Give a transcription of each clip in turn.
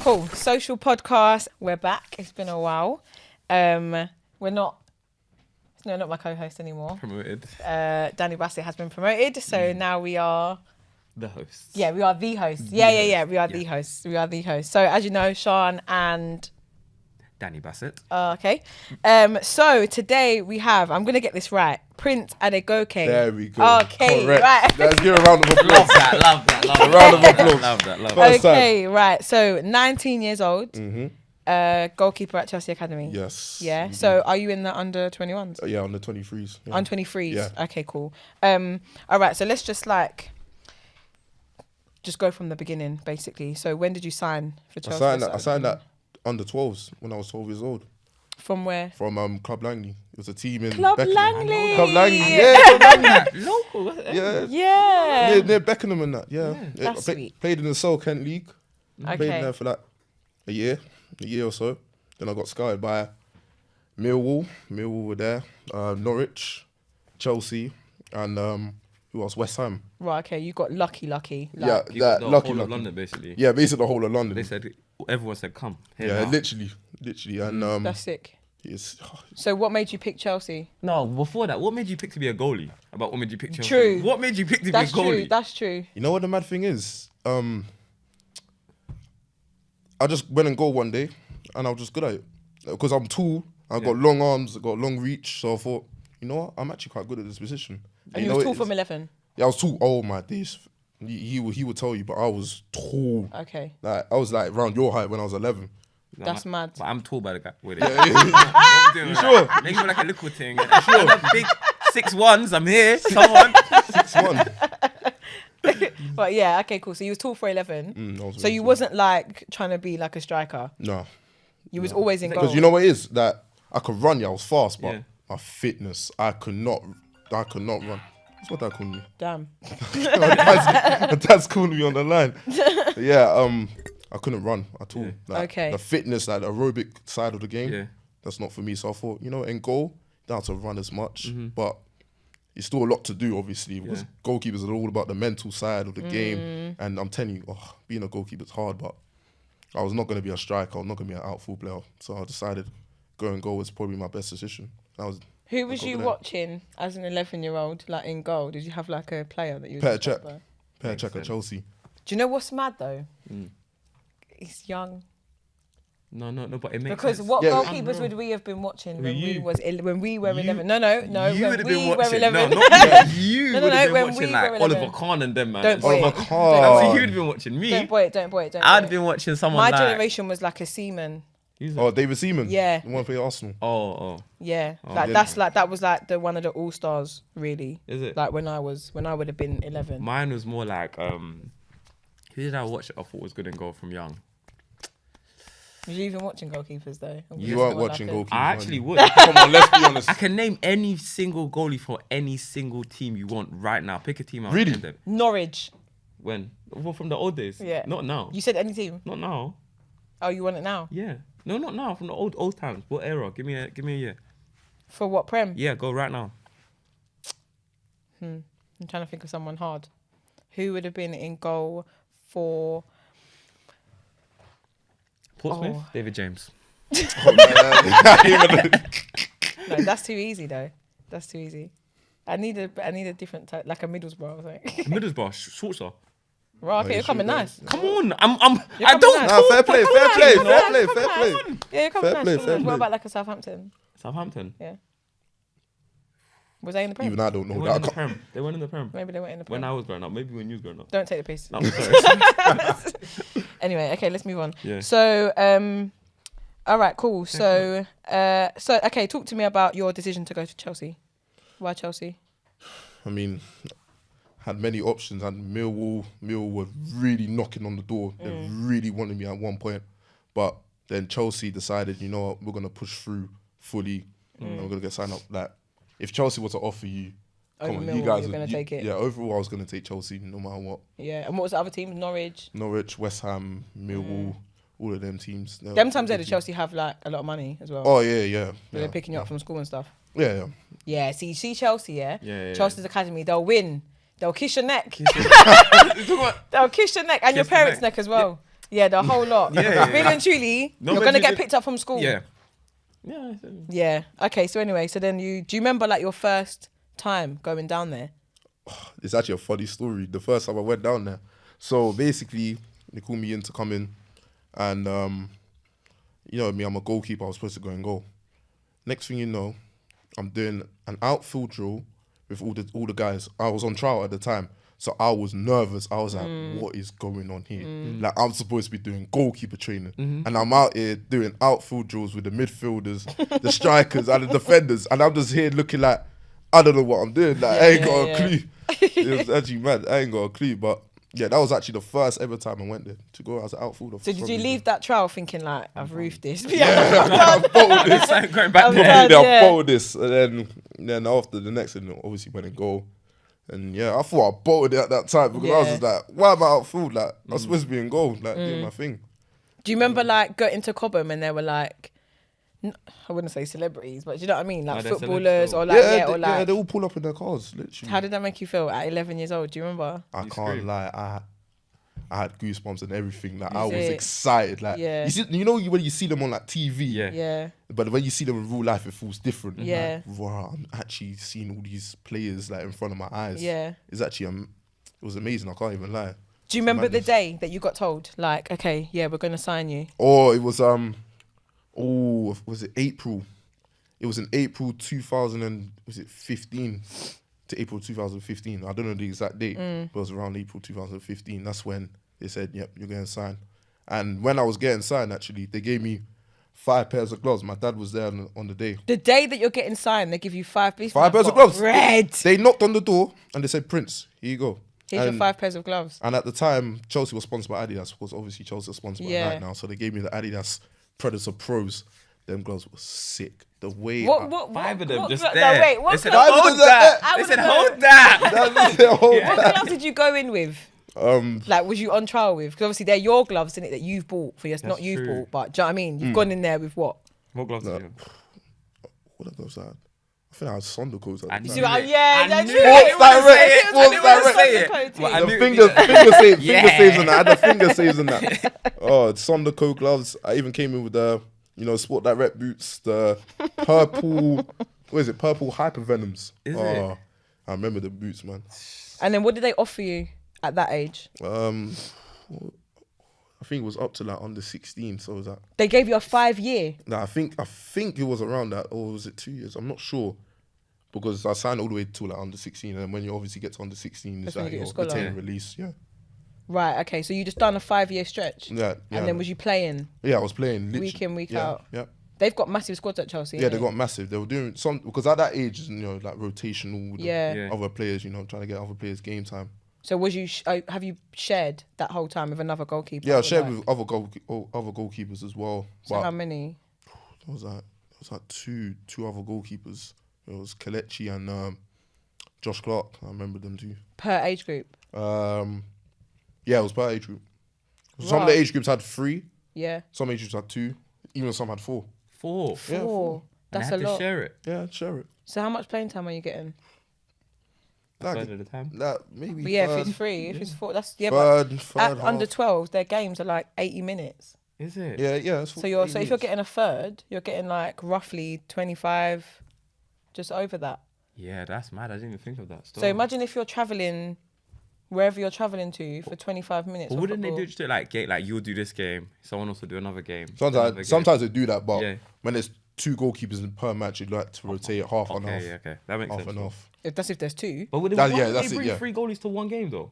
Cool. Social podcast. We're back. It's been a while. We're not. No, not my co-host anymore. Promoted. Danny Bassett has been promoted, so now we are the hosts. Yeah, we are the hosts. Yeah. We are the hosts. We are the hosts. So as you know, Sian and Danny Bassett. Okay. So today we have. I'm gonna get this right. Prince Adegoke. There we go. Okay. Correct. Right. Let's give a round of applause. Love that. A round of applause. Love that. Okay. Right. So 19 years old. Goalkeeper at Chelsea Academy. Yes. Yeah. So are you in the under 21s? Yeah, on the 23s. Yeah. On 23s. Yeah. Okay. Cool. All right. So let's just go from the beginning, basically. So when did you sign for Chelsea? I signed that under 12s when I was 12 years old. From where? From Club Langley. It was a team in Club Beckenham. Langley. Club Langley. Yeah. Club Langley. Local. Wasn't it? Yeah. Yeah. Near Beckenham and that. Yeah. That's sweet. Played in the Seoul Kent League. Okay. Played in there for like a year or so. Then I got scouted by Millwall. Millwall were there. Norwich, Chelsea, and who else? West Ham. Right. Okay. You got lucky. Yeah, You got the lucky. whole of London, basically. Yeah, basically the whole of London. They said, everyone said, come. Here Yeah, now. literally. And That's sick. it's So what made you pick Chelsea? No, before that, what made you pick to be a goalie? What made you pick Chelsea? True. What made you pick to That's be a goalie? true. That's true. You know what the mad thing is? I just went and goal one day, and I was just good at it because I'm tall. I got long arms. I got long reach. So I thought, you know what? I'm actually quite good at this position. And you know was it tall is- from 11. Yeah, I was tall. Oh my days. He would tell you, but I was tall. Okay. Like I was like around your height when I was 11. No, That's man, mad. But I'm tall by the guy. Wait, Yeah. you sure? Make me like a little thing. Sure. Big 6'1s. I'm here. Someone. 6'1". But yeah. Okay. Cool. So you was tall for 11. I was So very you tall. wasn't like trying to be like a striker. No. You was always in goal. Because you know what it is? That I could run, I was fast, but Yeah. my fitness, I could not run. That's what that called me. Damn. my dad's calling me on the line. Yeah, I couldn't run at all. Yeah. Like, Okay. The fitness, like the aerobic side of the game, Yeah. that's not for me. So I thought, you know, in goal, don't have to run as much, but it's still a lot to do, obviously, because goalkeepers are all about the mental side of the game. And I'm telling you, being a goalkeeper is hard, but I was not going to be a striker. I'm not going to be an outfield player. So I decided going goal was probably my best decision. Who was got you there. watching as an 11-year-old, like in goal? Did you have like a player that you? Petr was Cech. inspired by? Petr Cech at Chelsea. Do you know what's mad though? He's young. No, but it makes Because sense. what Yeah, goalkeepers would we have been watching when we were 11? No. You when would have we been were watching. 11. No, not you. No, would have been when watching we like were Oliver 11. Kahn and them, man. Don't boy Oliver it. Kahn. So you would have been watching me. Don't boy it. I'd have been watching someone My like... generation was like a Seaman. Who's Oh, that? David Seaman. Yeah. The one for Arsenal. Oh. Yeah, yeah. that was like the one of the all stars, really. Is it? Like when I would have been 11. Mine was more like... Who did I watch that I thought was good in goal from young? Was you even watching goalkeepers though? Or was You it weren't someone watching like a- goalkeepers. I weren't actually you? would. Come on, let's be honest. I can name any single goalie for any single team you want right now. Pick a team out. Really? and name them. Norwich. When? Well, from the old days. Yeah. Not now. You said any team? Not now. Oh, you want it now? Yeah. No, not now. From the old times. What era? Give me a year. For what Prem? Yeah, go right now. I'm trying to think of someone hard. Who would have been in goal for? Portsmouth. Oh. David James. No, that's too easy though. That's too easy. I need a different type, like a Middlesbrough or something. Middlesbrough. Shorter. Right, okay, you you're coming should, nice. Come on. I coming don't nice. Nah, talk. fair play. Yeah, you're coming Fair nice. play, What fair play. about like a Southampton? Southampton. Yeah. Was they in the Prem? Even I don't They know weren't in the that. Prem. They weren't in the Prem. Maybe they weren't in the Prem. When I was growing up. Maybe when you was growing up. Don't take the piss. No, I'm sorry. Anyway, okay, let's move on. Yeah. So, all right, cool. So, okay, talk to me about your decision to go to Chelsea. Why Chelsea? I mean, had many options, and Millwall were really knocking on the door. They really wanted me at one point, but then Chelsea decided, you know what, we're gonna push through fully, and we're gonna get signed up. Like, if Chelsea were to offer you, Over come on, Millwall, you guys, you're gonna take it. Yeah, overall, I was gonna take Chelsea no matter what. Yeah, and what was the other team? Norwich. Norwich, West Ham, Millwall, all of them teams. Them times there, the Chelsea have like a lot of money as well. Oh yeah. So they're picking you up from school and stuff. Yeah. Yeah, see Chelsea, yeah? Yeah. Chelsea's academy, they'll win. They'll kiss your neck. You talking about- They'll kiss your neck and your Kiss the parents' neck. neck as well. Yeah, the whole lot. Yeah. Really and truly, No, you're but gonna you get did- picked up from school. Yeah. Yeah. Yeah. Okay. So anyway, so then do you remember like your first time going down there? It's actually a funny story. The first time I went down there, so basically they called me in to come in, and you know me, I'm a goalkeeper. I was supposed to go and goal. Next thing you know, I'm doing an outfield drill with all the guys. I was on trial at the time, so I was nervous. I was like, what is going on here? Like, I'm supposed to be doing goalkeeper training, and I'm out here doing outfield drills with the midfielders, the strikers, and the defenders, and I'm just here looking like, I don't know what I'm doing. Like, I ain't got a clue. It was actually mad. I ain't got a clue, but yeah, that was actually the first ever time I went there to go as an outfielder. So did you leave that trial thinking like, I've roofed this? I'm bold this. It's like going back I'm there. done. Yeah, Yeah. I'm bold this, and then after the next thing, obviously went and goal. And yeah, I thought I bolted it at that time because I was just like, why am I outfield? Like, I'm supposed to be in goal, like doing my thing. Do you remember like going to Cobham and there were like, I wouldn't say celebrities, but do you know what I mean? Like they're footballers celebs, or like, or like. they all pull up in their cars, literally. How did that make you feel at 11 years old? Do you remember? I You can't scream. lie, I had goosebumps and everything. Like, Is I was it? excited. Like, Yeah. you know when you see them on like TV, Yeah. Yeah. but when you see them in real life, it feels different. Yeah. Like, wow, I'm actually seeing all these players like in front of my eyes. Yeah. It's actually it was amazing. I can't even lie. Do you remember the madness. day that you got told, like, okay, yeah, we're going to sign you? Oh, it was was it April? It was in April 2015 to April 2015. I don't know the exact date, but it was around April 2015. That's when they said, "Yep, you're getting signed." And when I was getting signed, actually, they gave me 5 pairs of gloves. My dad was there on the day. The day that you're getting signed, they give you 5 pieces. 5 pairs of gloves. Red. They knocked on the door and they said, "Prince, here you go." Here's your And- 5 pairs of gloves. And at the time, Chelsea was sponsored by Adidas, because obviously Chelsea is sponsored by Yeah. Nike now. So they gave me the Adidas Predator Pros. Them gloves were sick. The way What, 5 of them what just glo- there. No, wait, what They said, glove- hold Five of them that. I They said, wouldn't know. hold that. what gloves did you go in with? Like, was you on trial with? Because obviously they're your gloves, isn't it, that you've bought for your, not you've true. bought, but do you know what I mean? You've gone in there with what? What gloves did you have? What are those? I think I had Sonder codes at the I time. knew See what I- it. yeah, I that's knew true. it. I didn't wanna Sports say it. Direct, I didn't wanna Sports say Direct. it. Well, I The knew- finger saves and that. I had the finger saves and that. Oh, Sonder code gloves. I even came in with the, Sport Direct boots, the purple, what is it? Purple Hypervenoms. Is it? I remember the boots, man. And then what did they offer you at that age? I think it was up to like under 16. So was that? They gave you a 5-year. No, I think it was around that, or was it 2 years? I'm not sure, because I signed all the way to like under 16, and when you obviously get to under 16, That's it's when like you your get your scholar. retained release. Yeah, Right, okay. So you just done a 5-year stretch. yeah. And then was you playing Yeah, I was playing literally, week in, week yeah, out? Yeah, They've got massive squads at Chelsea. yeah. They innit? got massive. They were doing some, because at that age, like rotational with the Yeah. other players. Trying to get other players game time. So was you? Have you shared that whole time with another goalkeeper? Yeah, I Or shared like- with other goalkeepers as well. So how many? It was like two other goalkeepers. It was Kelechi and Josh Clark. I remember them too. Per age group? Yeah, it was per age group. Some of the Right. age groups had 3. Yeah. Some age groups had 2. Even some had 4. 4. Yeah, 4. And That's I a had to lot. share it. Yeah, share it. So how much playing time are you getting? Like, Third of the time. maybe But yeah, third, if it's 3, if it's 4, that's but third at half. under 12, their games are like 80 minutes. Is it? Yeah. It's So if you're getting a third, you're getting like roughly 25, just over that. Yeah, that's mad. I didn't even think of that. So imagine if you're traveling wherever you're traveling to for 25 minutes. But of wouldn't they football. do just like you'll do this game, someone else will do another game. another game. Sometimes they do that, but Yeah. when there's 2 goalkeepers per match, you'd like to rotate it half and half, Okay, yeah, okay, that makes half sense. and half. That's if there's 2. But would they, That's- why yeah, would that's they it, bring yeah. 3 goalies to one game though?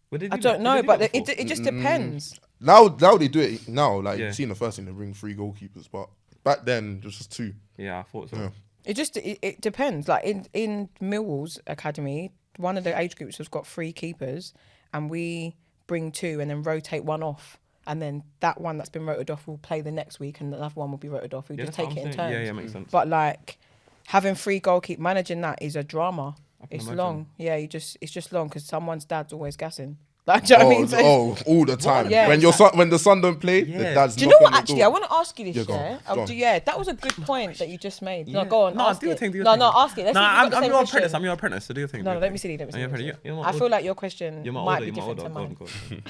Would they do I that? don't Did know, they do but that it before? just depends. Now they do it now. Like Yeah. you see in the first thing, they bring 3 goalkeepers, but back then it was just 2. Yeah, I thought so. Yeah. It depends. Like in Millwall's academy, one of the age groups has got 3 keepers, and we bring 2 and then rotate one off, and then that one that's been rotated off will play the next week, and another one will be rotated off. We Yeah, just that's take what it I'm in saying. turns. Yeah, makes sense. But like having 3 goalkeepers, managing that is a drama. can It's imagine. long. Yeah, it's just long because someone's dad's always gassing. Like, do you know what I mean? So all the time. Yeah, when when the son don't play, the dad's do you know what? knocking on the Actually, door. I want to ask you this. Yeah, go on, Yeah, go on. that was a good point that you just made. Yeah. No, go on. No, ask do your it. thing. Do your no, thing. no, ask it. Let's No, see if you've got the I'm same your question. apprentice. I'm your apprentice. So do your thing. No, let me see. Oh, yeah, you're I feel like your question You're my might older. be You're my different older. to Go mine.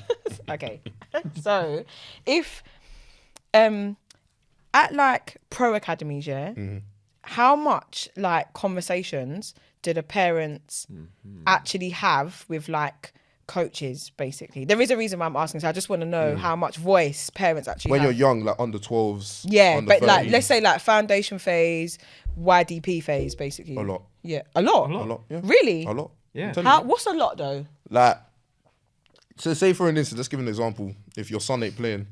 on. Okay. So, if at like pro academies, yeah, how much like conversations do the parents actually have with like coaches? Basically, there is a reason why I'm asking. So I just want to know how much voice parents actually When have. you're young, like under 12s. Yeah, under but like 13s, let's say like foundation phase, YDP phase, basically. a lot. Yeah, a lot. A lot. Yeah. Really? A lot. Yeah. I'm telling you. What's a lot though? Like, so say for an instance, let's give an example. If your son ain't playing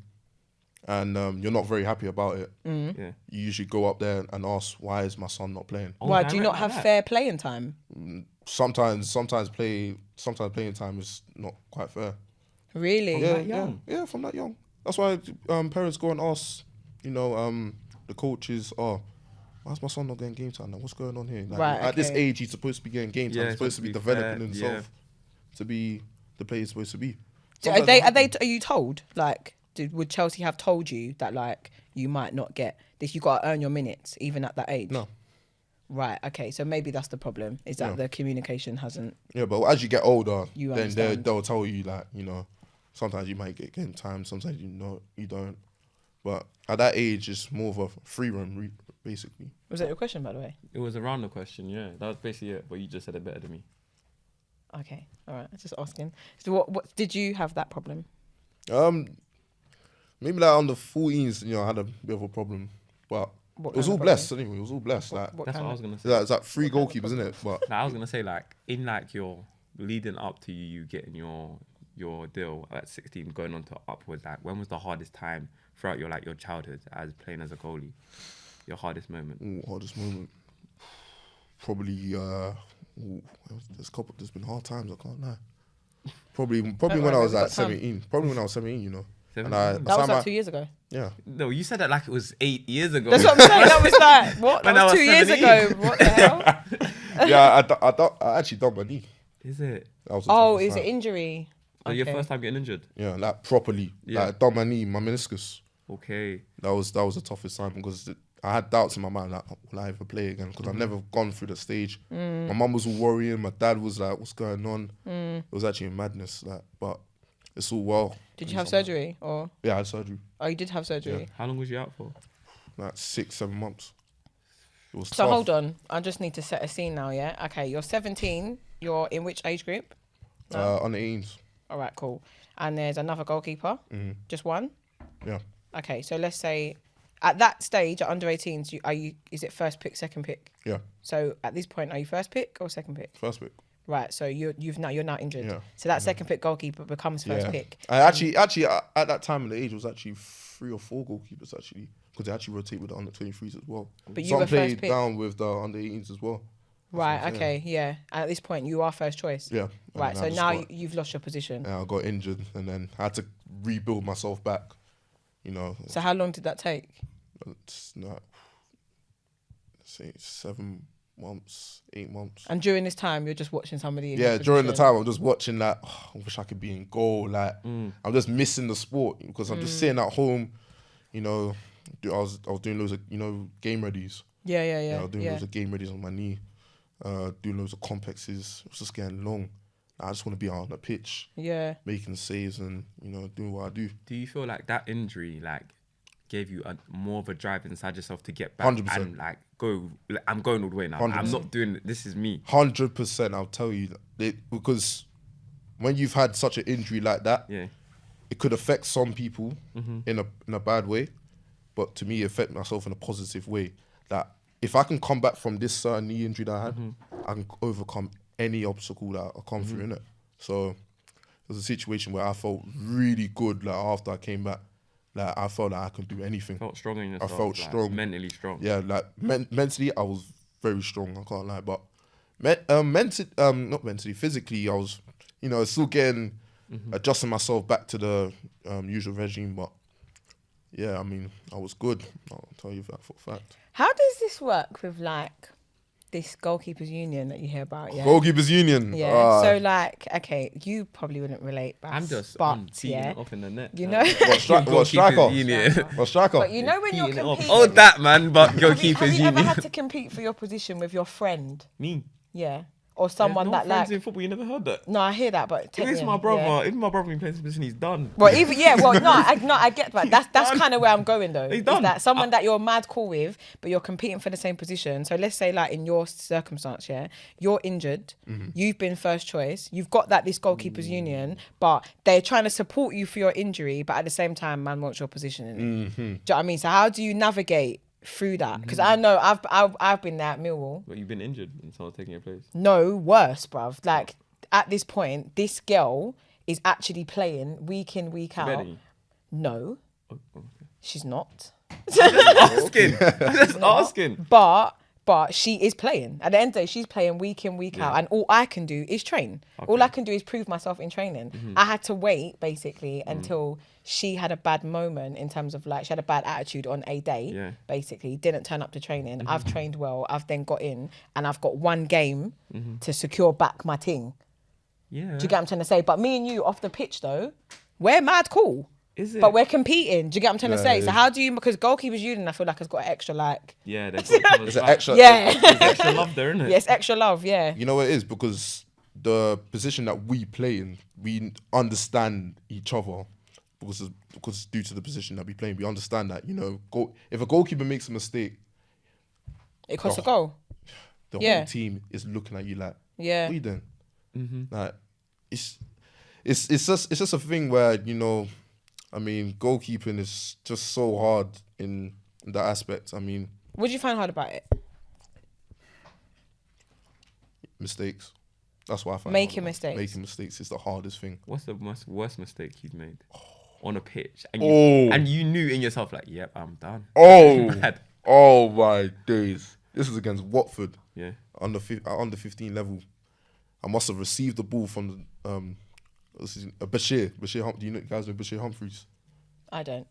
and you're not very happy about it, Yeah. you usually go up there and ask, why is my son not playing? Oh, Why do you direct not like have that. fair playing time? Sometimes playing time is not quite fair. Really? Yeah, from that young. That's why parents go and ask, the coaches, why's my son not getting game time now? What's going on here? Like, Right, at this okay. age, he's supposed to be getting game time. Yeah, He's supposed to be developing himself to be the player he's supposed to be. Are you told? Like, would Chelsea have told you that like you might not get this? You got to earn your minutes even at that age. No. Right. Okay. So maybe that's the problem. Is that the communication hasn't. Yeah, but as you get older, You then understand. they'll tell you like, sometimes you might get game time, sometimes you don't. But at that age, it's more of a free run, basically. Was that your question, by the way? It was around the question. Yeah, that was basically it. But you just said it better than me. Okay. All right. Just asking. So what did you have that problem? Maybe like under 14s, I had a bit of a problem, but What it was kind all of blessed anyway. It was all blessed. Like What That's kind what I of- was gonna say. it's like 3 goalkeepers, isn't it? But I was gonna say like in like your leading up to you getting your deal at 16, going on to upwards. Like when was the hardest time throughout your childhood as playing as a goalie? Your hardest moment. hardest moment, probably. There's been hard times. I can't lie. Probably when I was we've like got time. 17. Probably when I was 17. 17? And That was like 2 years ago. Yeah. No, you said that like it was 8 years ago. That's what I'm saying. That was like what? That When I was was 2 years 17. ago. What the hell? Yeah, I actually done my knee. Is it? That was the Oh, toughest is it time. injury? So your first time getting injured? Yeah, like properly. Yeah. Like done my knee, my meniscus. Okay. That was the toughest time because I had doubts in my mind, like, will I ever play again? Because I've never gone through the stage. My mum was all worrying. My dad was like, what's going on? It was actually a madness. Like, but it's all well. Did you have surgery or? Yeah, I had surgery. Oh, you did have surgery. How long was you out for? Like 6-7 months. It was So tough. hold on. I just need to set a scene now, yeah? Okay, you're 17. You're in which age group? On the 18s. All right, cool. And there's another goalkeeper? Just one? Yeah. Okay, so let's say at that stage, at under 18s, is it first pick, second pick? Yeah. So at this point, are you first pick or second pick? First pick. Right, so you're now injured. Yeah. So that second pick goalkeeper becomes first pick. I actually at that time of the age, it was actually 3 or 4 goalkeepers actually, because they actually rotate with the under 23s as well. But you Some were first played pick. down with the under 18s as well. Right, okay, yeah. And at this point, you are first choice. Yeah. And Right, then so I just now got- you've lost your position. I got injured, and then I had to rebuild myself back. So how long did that take? It's not, say 7 months, 8 months. And during this time, you're just watching somebody. in Yeah, your during the position. time I'm just watching like, I wish I could be in goal. Like I'm just missing the sport because I'm just sitting at home. I was doing loads of game readies. Yeah. I was doing loads of game readies on my knee, doing loads of complexes. It was just getting long. I just want to be out on the pitch, making saves and doing what I do. Do you feel like that injury gave you more of a drive inside yourself to get back 100%. and go? I'm going all the way now. 100%. I'm not doing it. This is me. 100%, I'll tell you that because when you've had such an injury like that, Yeah. it could affect some people in a bad way, but to me, it affect myself in a positive way. That if I can come back from this certain knee injury that I had, I can overcome any obstacle that I come through in it. So it was a situation where I felt really good. Like after I came back, like I felt like I could do anything. Felt strong in yourself. I felt strong, mentally strong. Yeah, like mentally, I was very strong. I can't lie, but not mentally, physically, I was, still getting adjusting myself back to the usual regime. But yeah, I mean, I was good. I'll tell you that for a fact. How does this work with this goalkeepers union that you hear about, yeah. Goalkeepers union. Yeah. So like, okay, you probably wouldn't relate, Bass, I'm just but teeing it off in the net. you know, What striker? Union. What striker? but you know when you're Teeing it off. competing. Oh, that man, but have goalkeepers you ever union. had to compete for your position with your friend? Me. Yeah. Or someone no that friends like. in football, you never heard that. No, I hear that, but If it's my brother, if my brother plays this position, he's done. Well, even I get that. That's kind of where I'm going though. He's Is done. that someone that you're mad cool with, but you're competing for the same position. So let's say like in your circumstance, yeah, you're injured, you've been first choice, you've got this goalkeepers union, but they're trying to support you for your injury, but at the same time, man wants your position in it. Do you know what I mean? So how do you navigate through that? Because I know I've been there at Millwall. But you've been injured and someone's taking your place. No, worse, bruv. Like at this point, this girl is actually playing week in, week out. Ready? No, Oh, okay. she's not. Asking. Just asking. But she is playing. At the end of the day, she's playing week in, week out. And all I can do is train. Okay. All I can do is prove myself in training. I had to wait, basically, until she had a bad moment in terms of like, she had a bad attitude on a day, basically. Didn't turn up to training. I've trained well. I've then got in and I've got one game to secure back my ting. Yeah. Do you get what I'm trying to say? But me and you off the pitch, though, we're mad cool. Is it? But we're competing. Do you get what I'm trying to say? it So is. how do you, because goalkeepers union, I feel like has got extra like, Yeah, there's an extra. yeah. extra love there, isn't it? Yes, extra love, yeah. You know what it is? Because the position that we play in, we understand each other because due to the position that we play in, we understand that, you know, if a goalkeeper makes a mistake, It costs a goal. the Yeah. whole team is looking at you like, Yeah. what are you doing? Like, it's just a thing where, you know, I mean, goalkeeping is just so hard in that aspect. I mean, What do you find hard about it? mistakes. That's what I find. Making hard about it. mistakes. Making mistakes is the hardest thing. What's the worst mistake he's made on a pitch? And Oh. you knew in yourself like, yep, I'm done. Oh, Mad. oh my days! This was against Watford Yeah. on the under 15 level. I must have received the ball from the Bashir. Do you guys know Bashir Humphreys? I don't.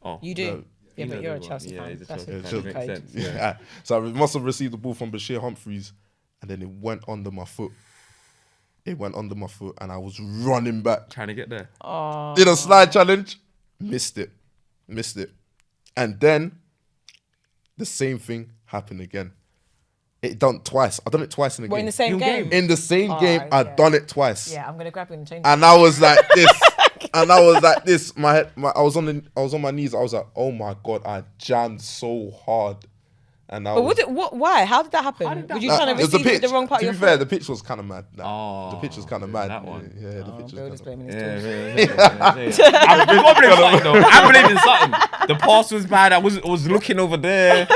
Oh. You do? No. Yeah, You but know you're a the Chelsea one. Yeah, fan. he's a That's Chelsea a fan. cheat Makes code. sense. Yeah. So I must have received the ball from Bashir Humphreys, and then it went under my foot. It went under my foot, and I was running back. Trying to get there. Oh. Did a slide challenge, missed it, and then the same thing happened again. It done twice. I done it twice in a What, game. in the same game? In the same Oh, game, I yeah. done it twice. Yeah, I'm gonna grab you and change. And I was like this. And I was like this. I was on my knees. I was like, oh my God, I jammed so hard. And I But was, why? How did that happen? How did that Were you happen? trying to it was the receive it pitch. with the wrong part To of be your fair, foot? the pitch was kind of mad. The pitch was kind of mad. that one. Yeah, the pitch was Bill is kind of blaming his Yeah, tools. I'm blaming something though. I'm blaming something. The pass was bad. I was looking over there.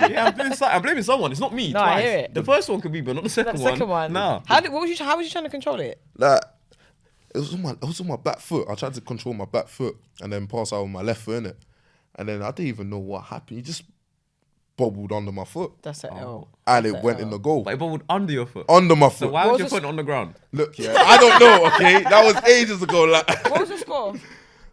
Yeah, I'm blaming someone. It's not me. No, I twice. hear it. The first one could be, but not the second The one. second one. No. How was you trying to control it? Like, it was on my back foot. I tried to control my back foot and then pass out with my left foot, innit? And then I didn't even know what happened. He just bobbled under my foot. That's an L. And it went in the goal. But it bubbled under your foot. Under my So foot. why What was was your the foot on the ground? Look, yeah. I don't know, okay? That was ages ago. Like, What was the score?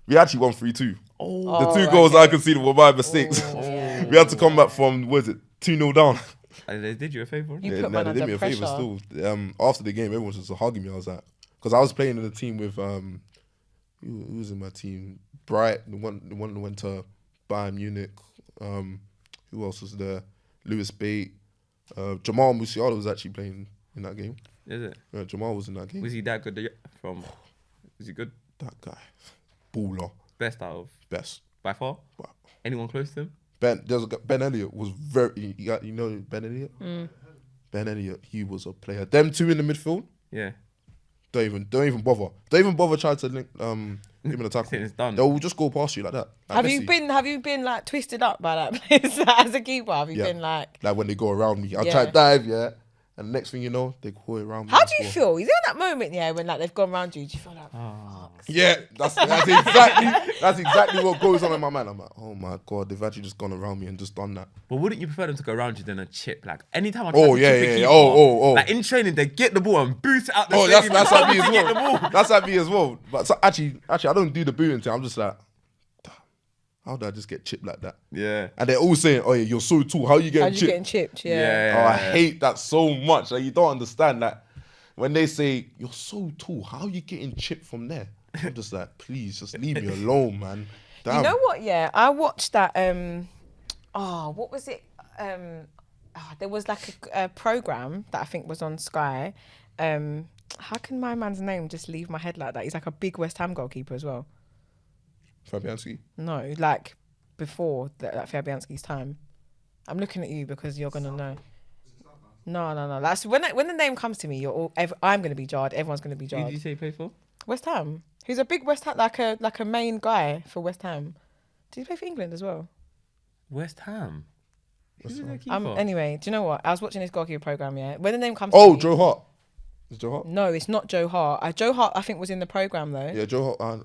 we actually won 3-2. Oh. The two goals okay. I conceded were my mistakes. Yeah. We had to come back from, 2-0 down. They did you a favour. You Yeah, put nah, man they did under me a favour pressure. still. After the game, everyone was just hugging me. I was like, because I was playing in a team with who was in my team? Bright, the one that went to Bayern Munich. Who else was there? Lewis Bate. Jamal Musiala was actually playing in that game. Is it? Yeah, Jamal was in that game. Was he that good? Was he good? That guy, baller, Best out of best. by far. Wow. Anyone close to him? Ben Elliott was very. You know Ben Elliott. Ben Elliott, he was a player. Them two in the midfield. Yeah. Don't even bother. Don't even bother trying to link him in a tackle. It's done. They'll just go past you like that. Like Have Messi. you been like twisted up by that place as a keeper? Have you Yeah. been like? Like when they go around me, I Yeah. try to dive, yeah, and the next thing you know, they go around me. How and do you score. feel? Is there that moment, yeah, when like they've gone round you? Do you feel like? Yeah, that's exactly what goes on in my mind. I'm like, oh my God, they've actually just gone around me and just done that. But wouldn't you prefer them to go around you than a chip? Like anytime I Oh, try to yeah, chip a yeah, keeper, yeah. Oh. like in training, they get the ball and boot it out the Oh, stadium. that's at me as to get the well. ball. That's at me as well. But so actually, I don't do the booting thing. I'm just like, how did I just get chipped like that? Yeah. And they're all saying, oh yeah, you're so tall. How are you How getting you chipped? getting chipped? Yeah. Oh, I hate that so much. Like, you don't understand that. When they say, you're so tall, how are you getting chipped from there? I'm just like, please, just leave me alone, man. Damn. You know what? Yeah, I watched that. What was it? There was like a program that I think was on Sky. How can my man's name just leave my head like that? He's like a big West Ham goalkeeper as well. Fabianski? No, like before that Fabianski's time. I'm looking at you because you're gonna know. No. That's when the name comes to me. I'm gonna be jarred. Everyone's gonna be Who jarred. did you say you play for? West Ham. He's a big West Ham, like a main guy for West Ham. Did he play for England as well? West Ham. Who's the keeper? Anyway, do you know what? I was watching this goalkeeper program. Yeah, when the name comes. Oh, to me, Joe Hart. Is Joe Hart? No, it's not Joe Hart. Joe Hart, I think, was in the program though. Yeah, Joe Hart.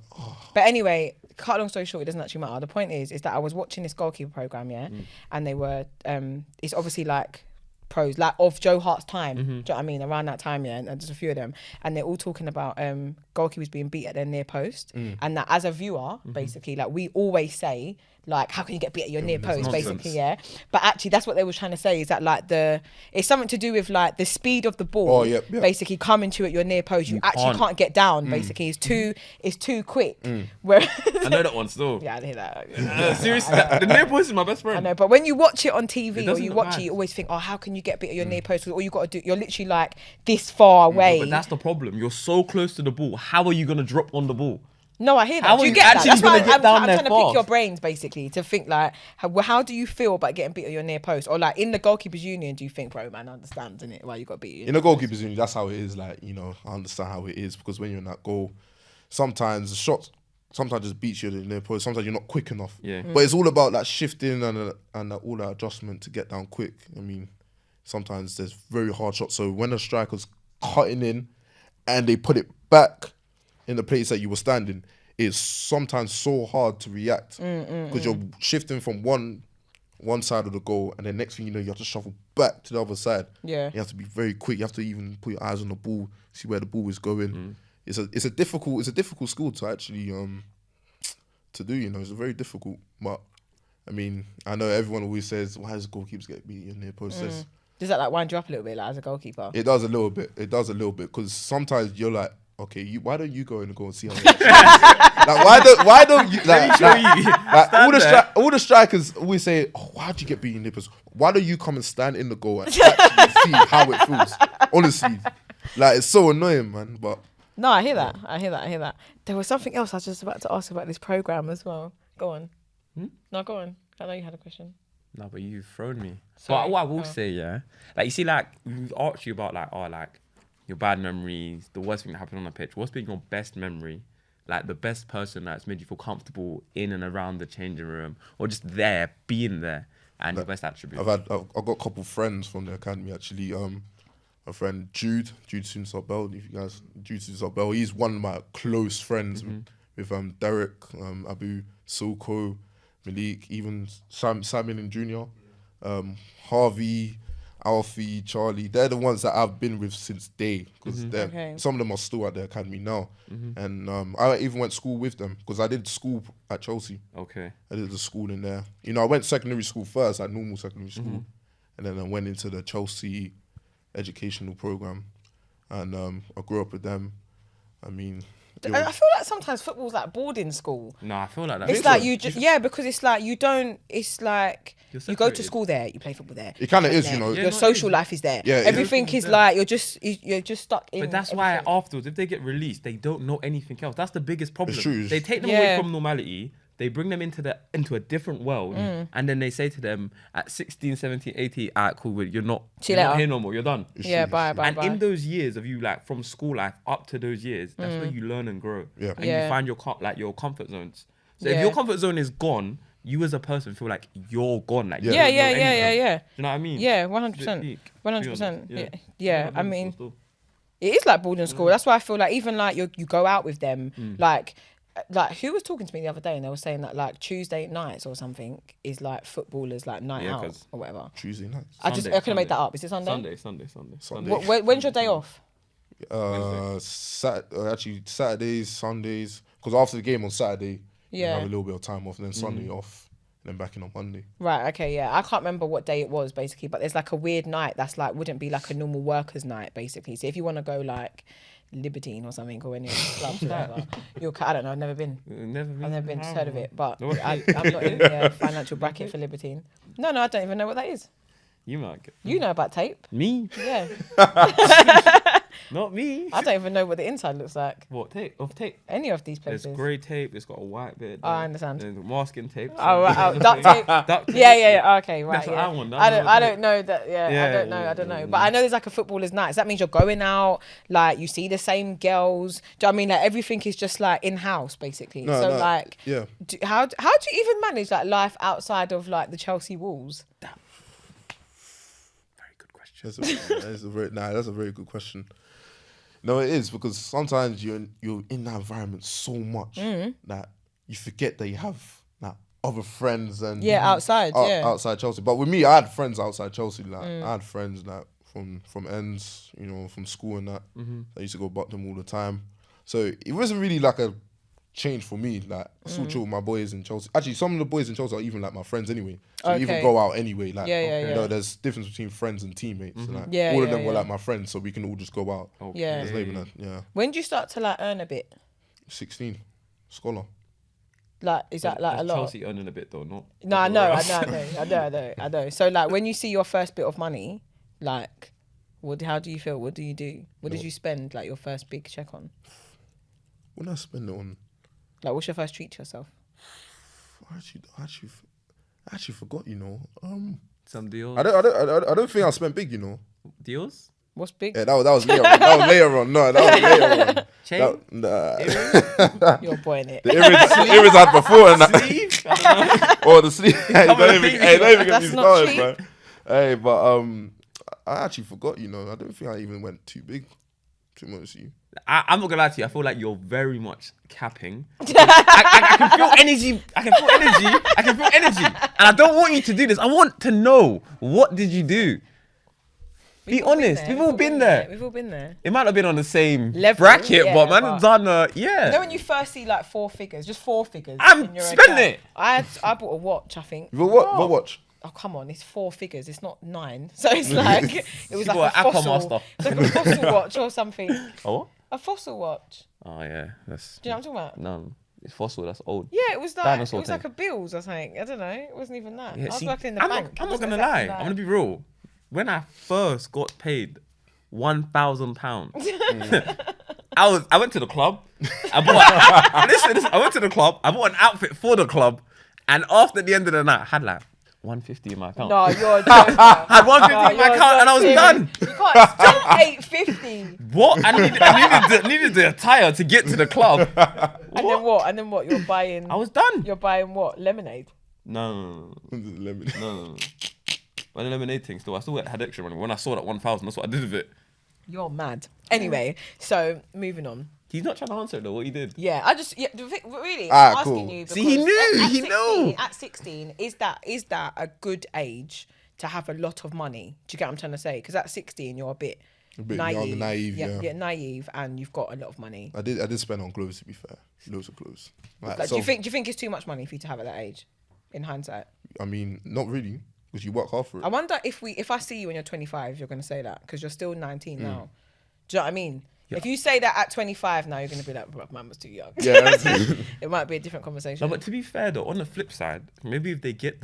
But anyway, cut a long story short, it doesn't actually matter. The point is that I was watching this goalkeeper program, yeah, and they were, it's obviously like pros, like of Joe Hart's time. Do you know what I mean? Around that time, yeah, and there's a few of them, and they're all talking about goalkeepers being beat at their near post, and that as a viewer, basically, like we always say, like, how can you get beat at your near post, basically, yeah. But actually, that's what they were trying to say is that like it's something to do with like the speed of the ball, basically coming to at your near post. You actually can't get down. Basically, it's too quick. Where I know that one still. Yeah, I hear that. Seriously, the near post is my best friend. I know, but when you watch it on TV or you look watch bad. it, you always think, oh, how can you get beat at your near post? All you got to do, you're literally like this far away. But that's the problem. You're so close to the ball. How are you gonna drop on the ball? No, I hear that. How Do are you you get that? actually That's why gonna get down I'm there trying to pick fast? your brains, basically, to think like, how do you feel about getting beat at your near post? Or like in the goalkeepers union, do you think, bro, man, I understand, innit, why you got beat? In the goalkeepers union, that's how it is. Like, you know, I understand how it is because when you're in that goal, sometimes the shots just beats you in their post. Sometimes you're not quick enough. Yeah. But it's all about that shifting and all that adjustment to get down quick. I mean, sometimes there's very hard shots. So when a striker's cutting in and they put it back in the place that you were standing, it's sometimes so hard to react because you're shifting from one side of the goal and then next thing you know, you have to shuffle back to the other side. Yeah. You have to be very quick. You have to even put your eyes on the ball, see where the ball is going. It's a difficult skill to actually to do. You know, it's very difficult. But I mean, I know everyone always says, "Why does goalkeepers get beat in their process?" Does that like wind you up a little bit, like as a goalkeeper? It does a little bit. Because sometimes you're like, okay, why don't you go in and go and see how many like, why don't you like all the strikers always say, oh, why'd you get beaten nippers? Why don't you come and stand in the goal and actually see how it feels? Honestly, like it's so annoying, man. But No, I hear that. There was something else I was just about to ask about this program as well. Go on. No, go on. I know you had a question. No, but you've thrown me. Sorry. But what I will say, yeah, like you see, like we've asked you about like your bad memories, the worst thing that happened on the pitch. What's been your best memory? Like the best person that's made you feel comfortable in and around the changing room, or just there, being there, and your best attribute. I've got a couple friends from the academy actually. My friend Jude Sunsot-Bell. If you guys, Jude Sunsot-Bell, he's one of my close friends with Derek, Abu, Soko, Malik, even Simon Jr., Harvey, Alfie, Charlie. They're the ones that I've been with since day because some of them are still at the academy now. And I even went to school with them because I did school at Chelsea. Okay. I did the school in there. You know, I went secondary school first, like normal secondary school, and then I went into the Chelsea educational program, and I grew up with them. I mean, I feel like sometimes football's like boarding school. No, I feel like that. It's like you just because it's like you don't. It's like you go to school there, you play football there. It kind of is, you know. Your social life is there. Yeah, everything is like you're just stuck in. But that's why afterwards, if they get released, they don't know anything else. That's the biggest problem. It's true. They take them away from normality. They bring them into a different world, and then they say to them at 16, 17, 18, cool, you're not here no more, you're done. Bye. And in those years of you, like from school life up to those years, that's where you learn and grow. Yeah. And you find your comfort zones. So if your comfort zone is gone, you as a person feel like you're gone. Like Yeah. Do you know what I mean? Yeah, 100%. 100%. Yeah. I mean, Still. it is like boarding school. That's why I feel like even like you go out with them, like who was talking to me the other day and they were saying that like Tuesday nights or something is like footballers like night out or whatever. Tuesday nights. I could have made that up. Is it Sunday? Sunday. When's your day off? Actually Saturdays, Sundays. Because after the game on Saturday, Yeah. Have a little bit of time off, and then Sunday off, and then back in on Monday. Right, okay, yeah. I can't remember what day it was, basically, but there's like a weird night that's like, wouldn't be like a normal worker's night, basically. So if you want to go like Libertine or something, or any clubs, whatever, I don't know, I've never been. I've never been, just heard of it, but I'm not in the financial bracket for Libertine. No, I don't even know what that is. You might get. You know about tape. Me? Yeah. Not me. I don't even know what the inside looks like. What tape? Of tape? Any of these places. There's grey tape. It's got a white bit. Oh, I understand. There's masking tape. Oh, right. Duct tape. Duct tape. Yeah. Okay, right. That's what yeah. I want. I don't know that. Yeah, Yeah, I don't know. But I know there's like a footballer's night. So that means you're going out, like you see the same girls. Do you know what I mean? Like everything is just like in house, basically. Yeah. How do you even manage like life outside of like the Chelsea walls? Very good question. That's a very good question. No, it is, because sometimes you're in that environment so much that you forget that you have like other friends and outside outside Chelsea. But with me, I had friends outside Chelsea. Like I had friends like from ends, from school and that. I used to go back them all the time. So it wasn't really like a change for me. Like I still chill with my boys in Chelsea. Actually, some of the boys in Chelsea are even like my friends anyway. So we even go out anyway. Like there's difference between friends and teammates. So, like, all of them were like my friends, so we can all just go out. Yeah. There's not even that. When do you start to like earn a bit? 16, scholar. Like, is that like a lot? Chelsea earning a bit though, not. No, I know. So like, when you see your first bit of money, like, how do you feel? What do you do? What did you spend like your first big check on? When I spend it on. Like, what's your first treat to yourself? I actually forgot. Some deals. I don't think I spent big. Deals. What's big? Yeah, that was later on. That was later on. No, that was later on. Chain? You're boying it. The earrings had before and that. Sleeve? I don't know. Or the sleeve. Hey, don't even get That's me not started, cheap. man. Hey, but I actually forgot. I don't think I even went too big. To be honest with you. I'm not gonna lie to you. I feel like you're very much capping. I can feel energy. I can feel energy. And I don't want you to do this. I want to know, what did you do? Be honest. We've all been there. We've all been there. It might have been on the same Level, bracket, yeah, but man has done You know when you first see like 4 figures, just 4 figures. I'm in your spending account? it. I bought a watch, I think. What watch? Oh, come on, it's 4 figures. It's not 9. So it's like, it was like bought a an fossil. It's like a fossil watch or something. Oh, what? A fossil watch. Oh, yeah. That's. Do you know what I'm talking about? No, it's fossil. That's old. Yeah, it was like Dinosaur it was like a Bills or something. I don't know. It wasn't even that. Yeah, I was see, working in the I'm bank. not gonna lie. I'm gonna be real. When I first got paid £1,000, I went to the club. Listen, I went to the club. I bought an outfit for the club, and after the end of the night, I had like 150 in my account. No, you're joking. I had 150 in my account, and I was done. You can't spend 850. What? I needed the attire to get to the club. And then what? You're buying. I was done. You're buying what? Lemonade. No. Lemon. When the lemonade thing, still, I still had extra money. When I saw that 1,000, that's what I did with it. You're mad. Anyway, so moving on. He's not trying to answer it though. What he did? Yeah, really. Ah, I'm cool. asking you because See, he knew. At 16, is that a good age to have a lot of money? Do you get what I'm trying to say? Because at 16, you're a bit naive. Young and naive, yeah. Naive, and you've got a lot of money. I did spend on clothes, to be fair. Loads of clothes. Like, do you think it's too much money for you to have at that age? In hindsight, I mean, not really, because you work hard for it. I wonder if I see you when you're 25, you're going to say that because you're still 19 now. Do you know what I mean? Yeah. If you say that at 25 now, you're going to be like, bro, man was too young. Yeah. It might be a different conversation. No, but to be fair though, on the flip side, maybe if they get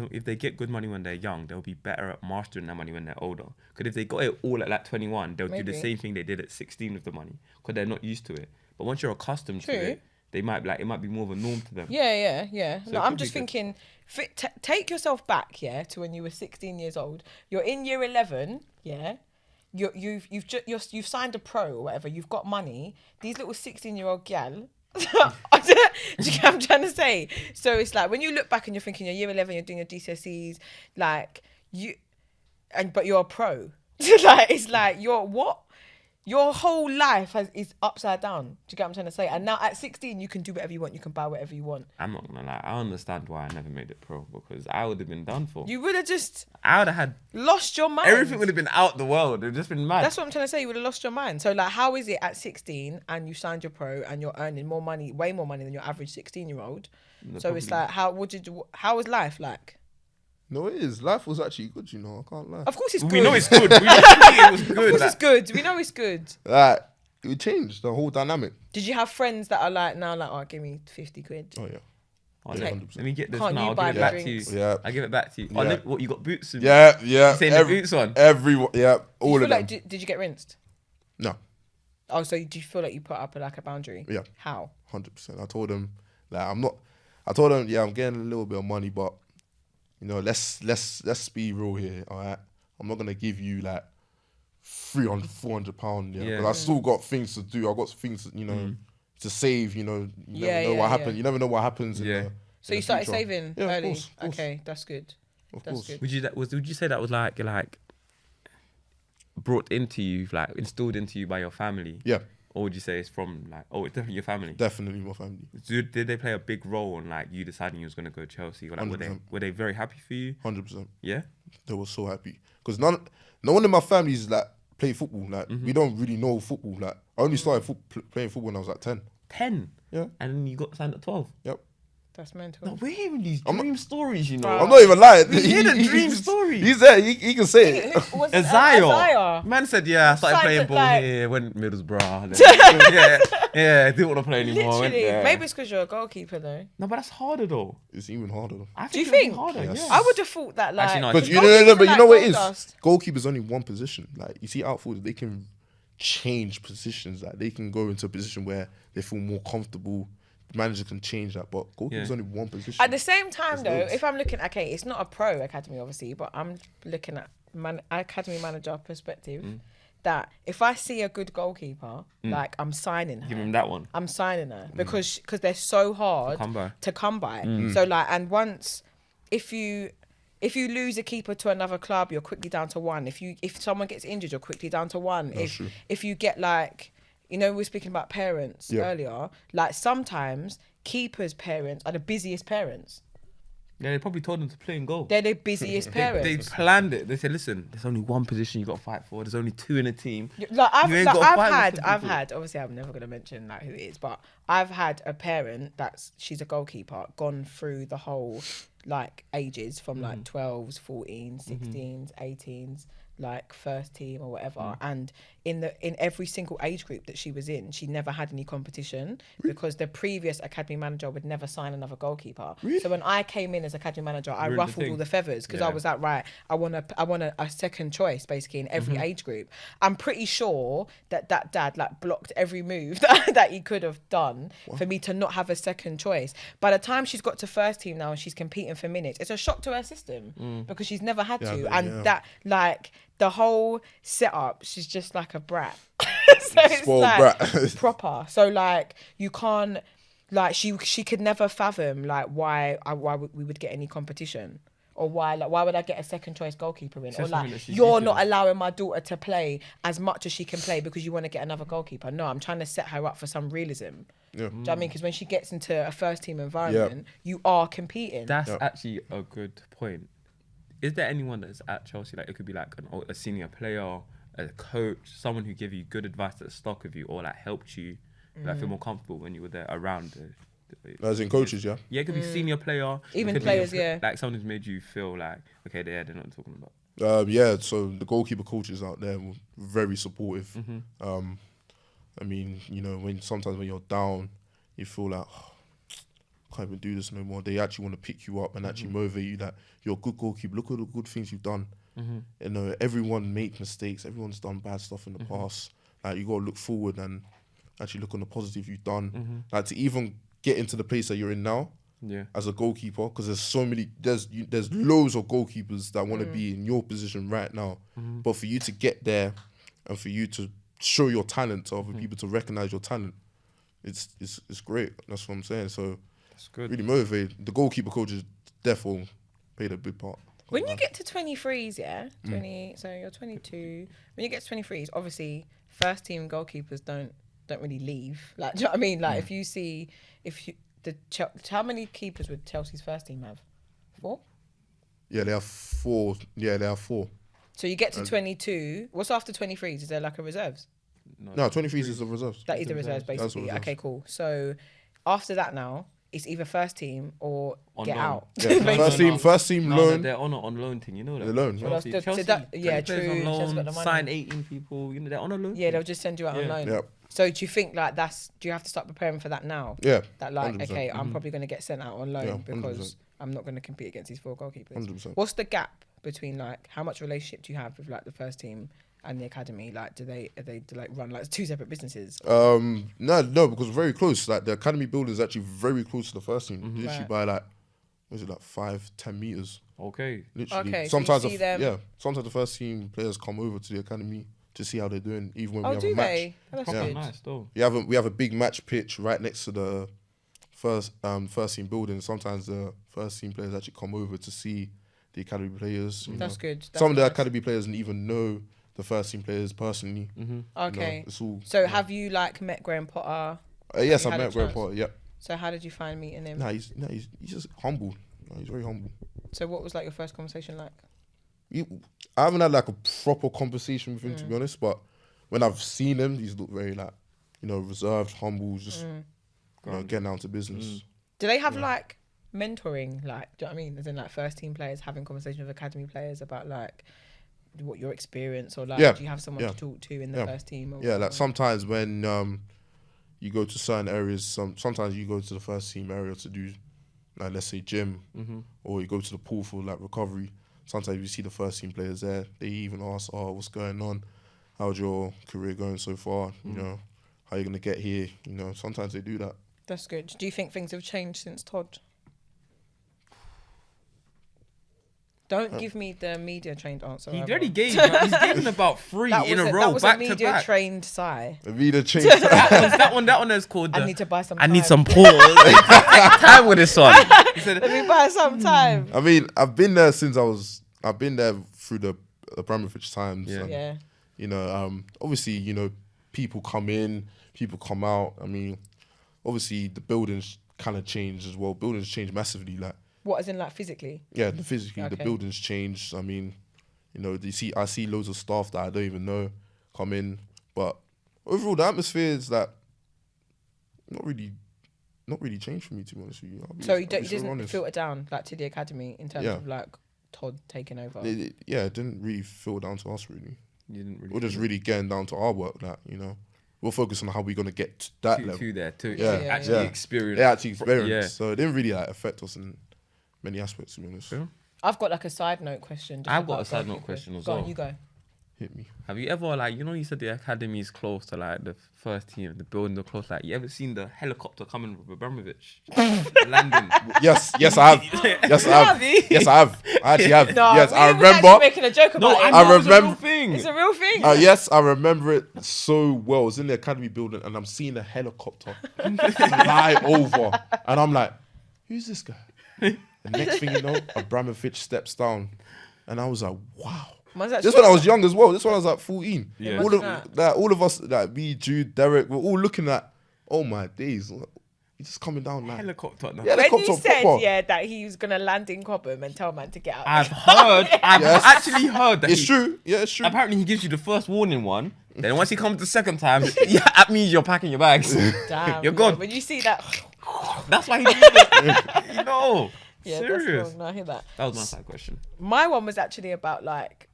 good money when they're young, they'll be better at mastering that money when they're older. Because if they got it all at like 21, they'll do the same thing they did at 16 with the money because they're not used to it. But once you're accustomed to it, it might be more of a norm to them. Yeah. So no, I'm just thinking, take yourself back, to when you were 16 years old. You're in year 11, You've signed a pro or whatever. You've got money. These little 16-year-old gal. Do you get what I'm trying to say? So it's like when you look back and you're thinking you're year 11, you're doing your GCSEs, but you're a pro. It's like you're what? Your whole life is upside down. Do you get what I'm trying to say? And now at 16, you can do whatever you want. You can buy whatever you want. I'm not gonna lie. I understand why I never made it pro, because I would have been done for. You would have just I would have had lost your mind. everything would have been out the world. It would have just been mad. That's what I'm trying to say. You would have lost your mind. So like, how is it at 16 and you signed your pro and you're earning more money, way more money than your average 16-year-old? So it's like, how was life like? No, it is. Life was actually good, you know. I can't lie. Of course it's good. We know it's good. We know it was good. Of course like, it's good. We know it's good. Like, it changed the whole dynamic. Did you have friends that are like now like, oh, give me 50 quid? Oh yeah. oh, Okay. let me get this Can't now. you I'll buy give it me back to you. drinks? Yeah. I give it back to you. Yeah. Oh, what, you got boots? Yeah, yeah. You saying the boots on? Everyone, yeah, Do all you of feel them. like, did you get rinsed? No, Oh, so do you feel like you put up like a boundary? yeah, How? 100%. I told them, like, I'm not. I told them, yeah, I'm getting a little bit of money, but you know, let's be real here, all right? I'm not gonna give you like 300, 400 pounds, yeah, Yeah. because I still got things to do. I got things, you know, to save. You know, you never know what happens. yeah. You never know what happens. Yeah. In the, So in you the started future. saving Yeah, early? of course. Okay, that's good. Of That's course. good. Would you say that was like brought into you, like installed into you by your family? Yeah, Or would you say it's from like, oh, it's definitely your family? definitely my family. Did they play a big role on like you deciding you was gonna go Chelsea? Or like were 100%. they very happy for you? 100%. Yeah. They were so happy because no one in my family is like play football. Like Mm-hmm. we don't really know football. Like I only started playing football when I was like 10. 10. Yeah. And then you got signed at 12. Yep. That's mental. No, we're hearing these dream stories, you know. I'm not even lying. We hear the dream story. He's there. He can say it. Was Isaiah. Man said, yeah, I started Signed playing at, ball like- here, went Middlesbrough. Then, yeah, didn't want to play anymore. went Literally. there. Maybe it's because you're a goalkeeper though. No, but that's harder though. It's even harder. Though. I Do you it'd be think? harder? Yes. Yeah. I would have thought that like. Actually, no, But it's you goalkeepers know, are but you like know what it gold is. dust. Goalkeeper's only one position. Like you see outfielders, they can change positions. Like they can go into a position where they feel more comfortable. The manager can change that, but goalkeeper's Yeah. only one position. At the same time, There's though, loads. if I'm looking, okay, it's not a pro academy, obviously, but I'm looking at academy manager perspective. That if I see a good goalkeeper, like I'm signing her. Give him that one. I'm signing her because they're so hard to come by. So like, and once if you lose a keeper to another club, you're quickly down to one. If someone gets injured, you're quickly down to one. That's true. If you get like, you know, we were speaking about parents earlier. Like sometimes keepers' parents are the busiest parents. Yeah, they probably told them to play in goal. They're the busiest parents. They planned it. They said, listen, there's only one position you got to fight for. There's only two in a team. Like You ain't gotta fight with some I've people. had. Obviously, I'm never gonna mention like who it is, but I've had a parent she's a goalkeeper, gone through the whole like ages from like 12s, 14s, 16s, 18s, like first team or whatever, and in every single age group that she was in, she never had any competition because the previous academy manager would never sign another goalkeeper. So when I came in as academy manager, I Ruined the ruffled thing. all the feathers because I Yeah. was like, right, I want a second choice basically in every age group. I'm pretty sure that dad like blocked every move that he could have done for me to not have a second choice. By the time she's got to first team now and she's competing for minutes, it's a shock to her system because she's never had to. And that like the whole setup, she's just like a brat. So it's Spoiled like brat. proper. So like you can't like she could never fathom like why we would get any competition. Or why would I get a second choice goalkeeper in? Or something like that she's you're used to. not allowing my daughter to play as much as she can play because you want to get another goalkeeper. No, I'm trying to set her up for some realism. Yeah. Do you know what I mean? Because when she gets into a first team environment, you are competing. That's actually a good point. Is there anyone that's at Chelsea, like it could be like a senior player, a coach, someone who gave you good advice that stuck with you or like helped you like feel more comfortable when you were there around As in coaches, yeah. Yeah, it could be senior player. Even it could players, be like someone who's made you feel like, okay, they're not talking about. Yeah, so the goalkeeper coaches out there were very supportive. I mean, you know, sometimes when you're down, you feel like, I can't even do this no more. They actually want to pick you up and actually motivate you that you're a good goalkeeper. Look at the good things you've done. You know, everyone makes mistakes. Everyone's done bad stuff in the past. Like, you got to look forward and actually look on the positive you've done. Like, to even get into the place that you're in now, as a goalkeeper, because there's so many, there's loads of goalkeepers that want to be in your position right now. But for you to get there and for you to show your talent to other people, to recognize your talent, it's great. That's what I'm saying. So That's good. really motivated. The goalkeeper coaches therefore played a big part. When you get to 23s, 20, so you're 22. When you get to 23s, obviously first team goalkeepers don't really leave. Like, do you know what I mean? Like, if you see, how many keepers would Chelsea's first team have? 4? Yeah, they have 4. Yeah, they have 4. So you get to 22. What's after 23s? Is there like a reserves? No, 23s is the reserves. That is the reserves, basically. Okay, cool. So after that now, it's either first team or On get loan. out. Yeah, first team loan. They're on loan thing, you know that. The loan. Well, Chelsea, yeah, players true. on Chelsea's loan, got the money. sign 18 people, you know, they're on a loan. Yeah, they'll just send you out on loan. Yep. So do you think like do you have to start preparing for that now? Yeah. That like, 100%. okay, I'm probably going to get sent out on loan Yeah, because 100%. I'm not going to compete against these 4 goalkeepers. 100%. What's the gap between like how much relationship do you have with like the first team and the academy? Like, do they like run like 2 separate businesses? No, because we're very close. Like the academy building is actually very close to the first team. Literally by like, what is it, like 5-10 meters? Okay. Literally. Okay, so Sometimes you see them. sometimes the first team players come over to the academy to see how they're doing, even when Oh, we have do a match. they? Oh, that's Proper good. nice though. We have a big match pitch right next to the first team building. Sometimes the first team players actually come over to see the academy players. You That's know. good. That's Some of the nice. academy players didn't even know the first team players personally. Okay. You know, it's all. So have you like met Graham Potter? Yes, you I had a met Graham chance? Potter. Yep. So how did you find meeting him? He's just humble. He's very humble. So what was like your first conversation like? I haven't had like a proper conversation with him to be honest, but when I've seen him, he's looked very like, you know, reserved, humble, just you know, getting down to business. Do they have like mentoring? Like, do you know what I mean? As in like first team players having conversations with academy players about like what your experience or like do you have someone to talk to in the first team? Or Yeah, like sometimes when you go to certain areas, sometimes you go to the first team area to do like let's say gym, or you go to the pool for like recovery. Sometimes you see the first team players there. They even ask, "Oh, what's going on? How's your career going so far? You know, how you gonna get here? You know." Sometimes they do that. That's good. Do you think things have changed since Todd? Don't give me the media trained answer. He either. already gave. He's given about 3 in a row, that was back a to media back. trained sigh. Vida changed. that one is called. I need to buy some. I need time. some pause. Take time with this one. He said, Let me buy some time. I mean, I've been there I've been there through the Abramovich times. Yeah. and, Yeah. You know, obviously, you know, people come in, people come out. I mean, obviously, the buildings kind of changed as well. Buildings changed massively. Like, What, as in like physically? yeah, physically, the Okay. buildings changed. I mean, you know, I see loads of staff that I don't even know come in. But overall, the atmosphere is like not really changed for me, to be honest with you. So he doesn't filter down like to the academy in terms Yeah. of like Todd taking over. It didn't really feel down to us, really. You didn't really We're just really getting down to our work, that, you know. We're focused on how we're going to get to that level. actually experience. Yeah, actually experience. Yeah. So it didn't really like, affect us in many aspects, to be honest. Yeah. I've got like a side note question. I've got about a side note goalkeepers. question as Go well. on, you go. Hit me. Have you ever, like, you know, you said the academy is close to like the first team, the buildings are close. Like, you ever seen the helicopter coming with Abramovich landing? Yes, I have. Yes, I have. Yes, I have. I actually have. No, yes, we I were actually remember. making a joke about it. I know it's a remember- real thing. It's a real thing. Yes, I remember it so well. I was in the academy building and I'm seeing a helicopter fly over. And I'm like, who's this guy? The next thing you know, Abramovich steps down. And I was like, wow. Man's actually- This when I was young as well. This when I was like 14. Yeah. All of us, like me, Jude, Derek, we're all looking at, oh my days. He's just coming down like. Helicopter. No. Yeah, When you helicopter said, proper. that he was going to land in Cobham and tell man to get out. I've actually heard that. It's true. Yeah, it's true. Apparently, he gives you the first warning one. Then once he comes the second time, yeah, that means you're packing your bags. Damn. You're gone. When you see that, That's why he did it. You know. yeah, Serious. that's wrong. No, I hear that. That was my side question. My one was actually about like,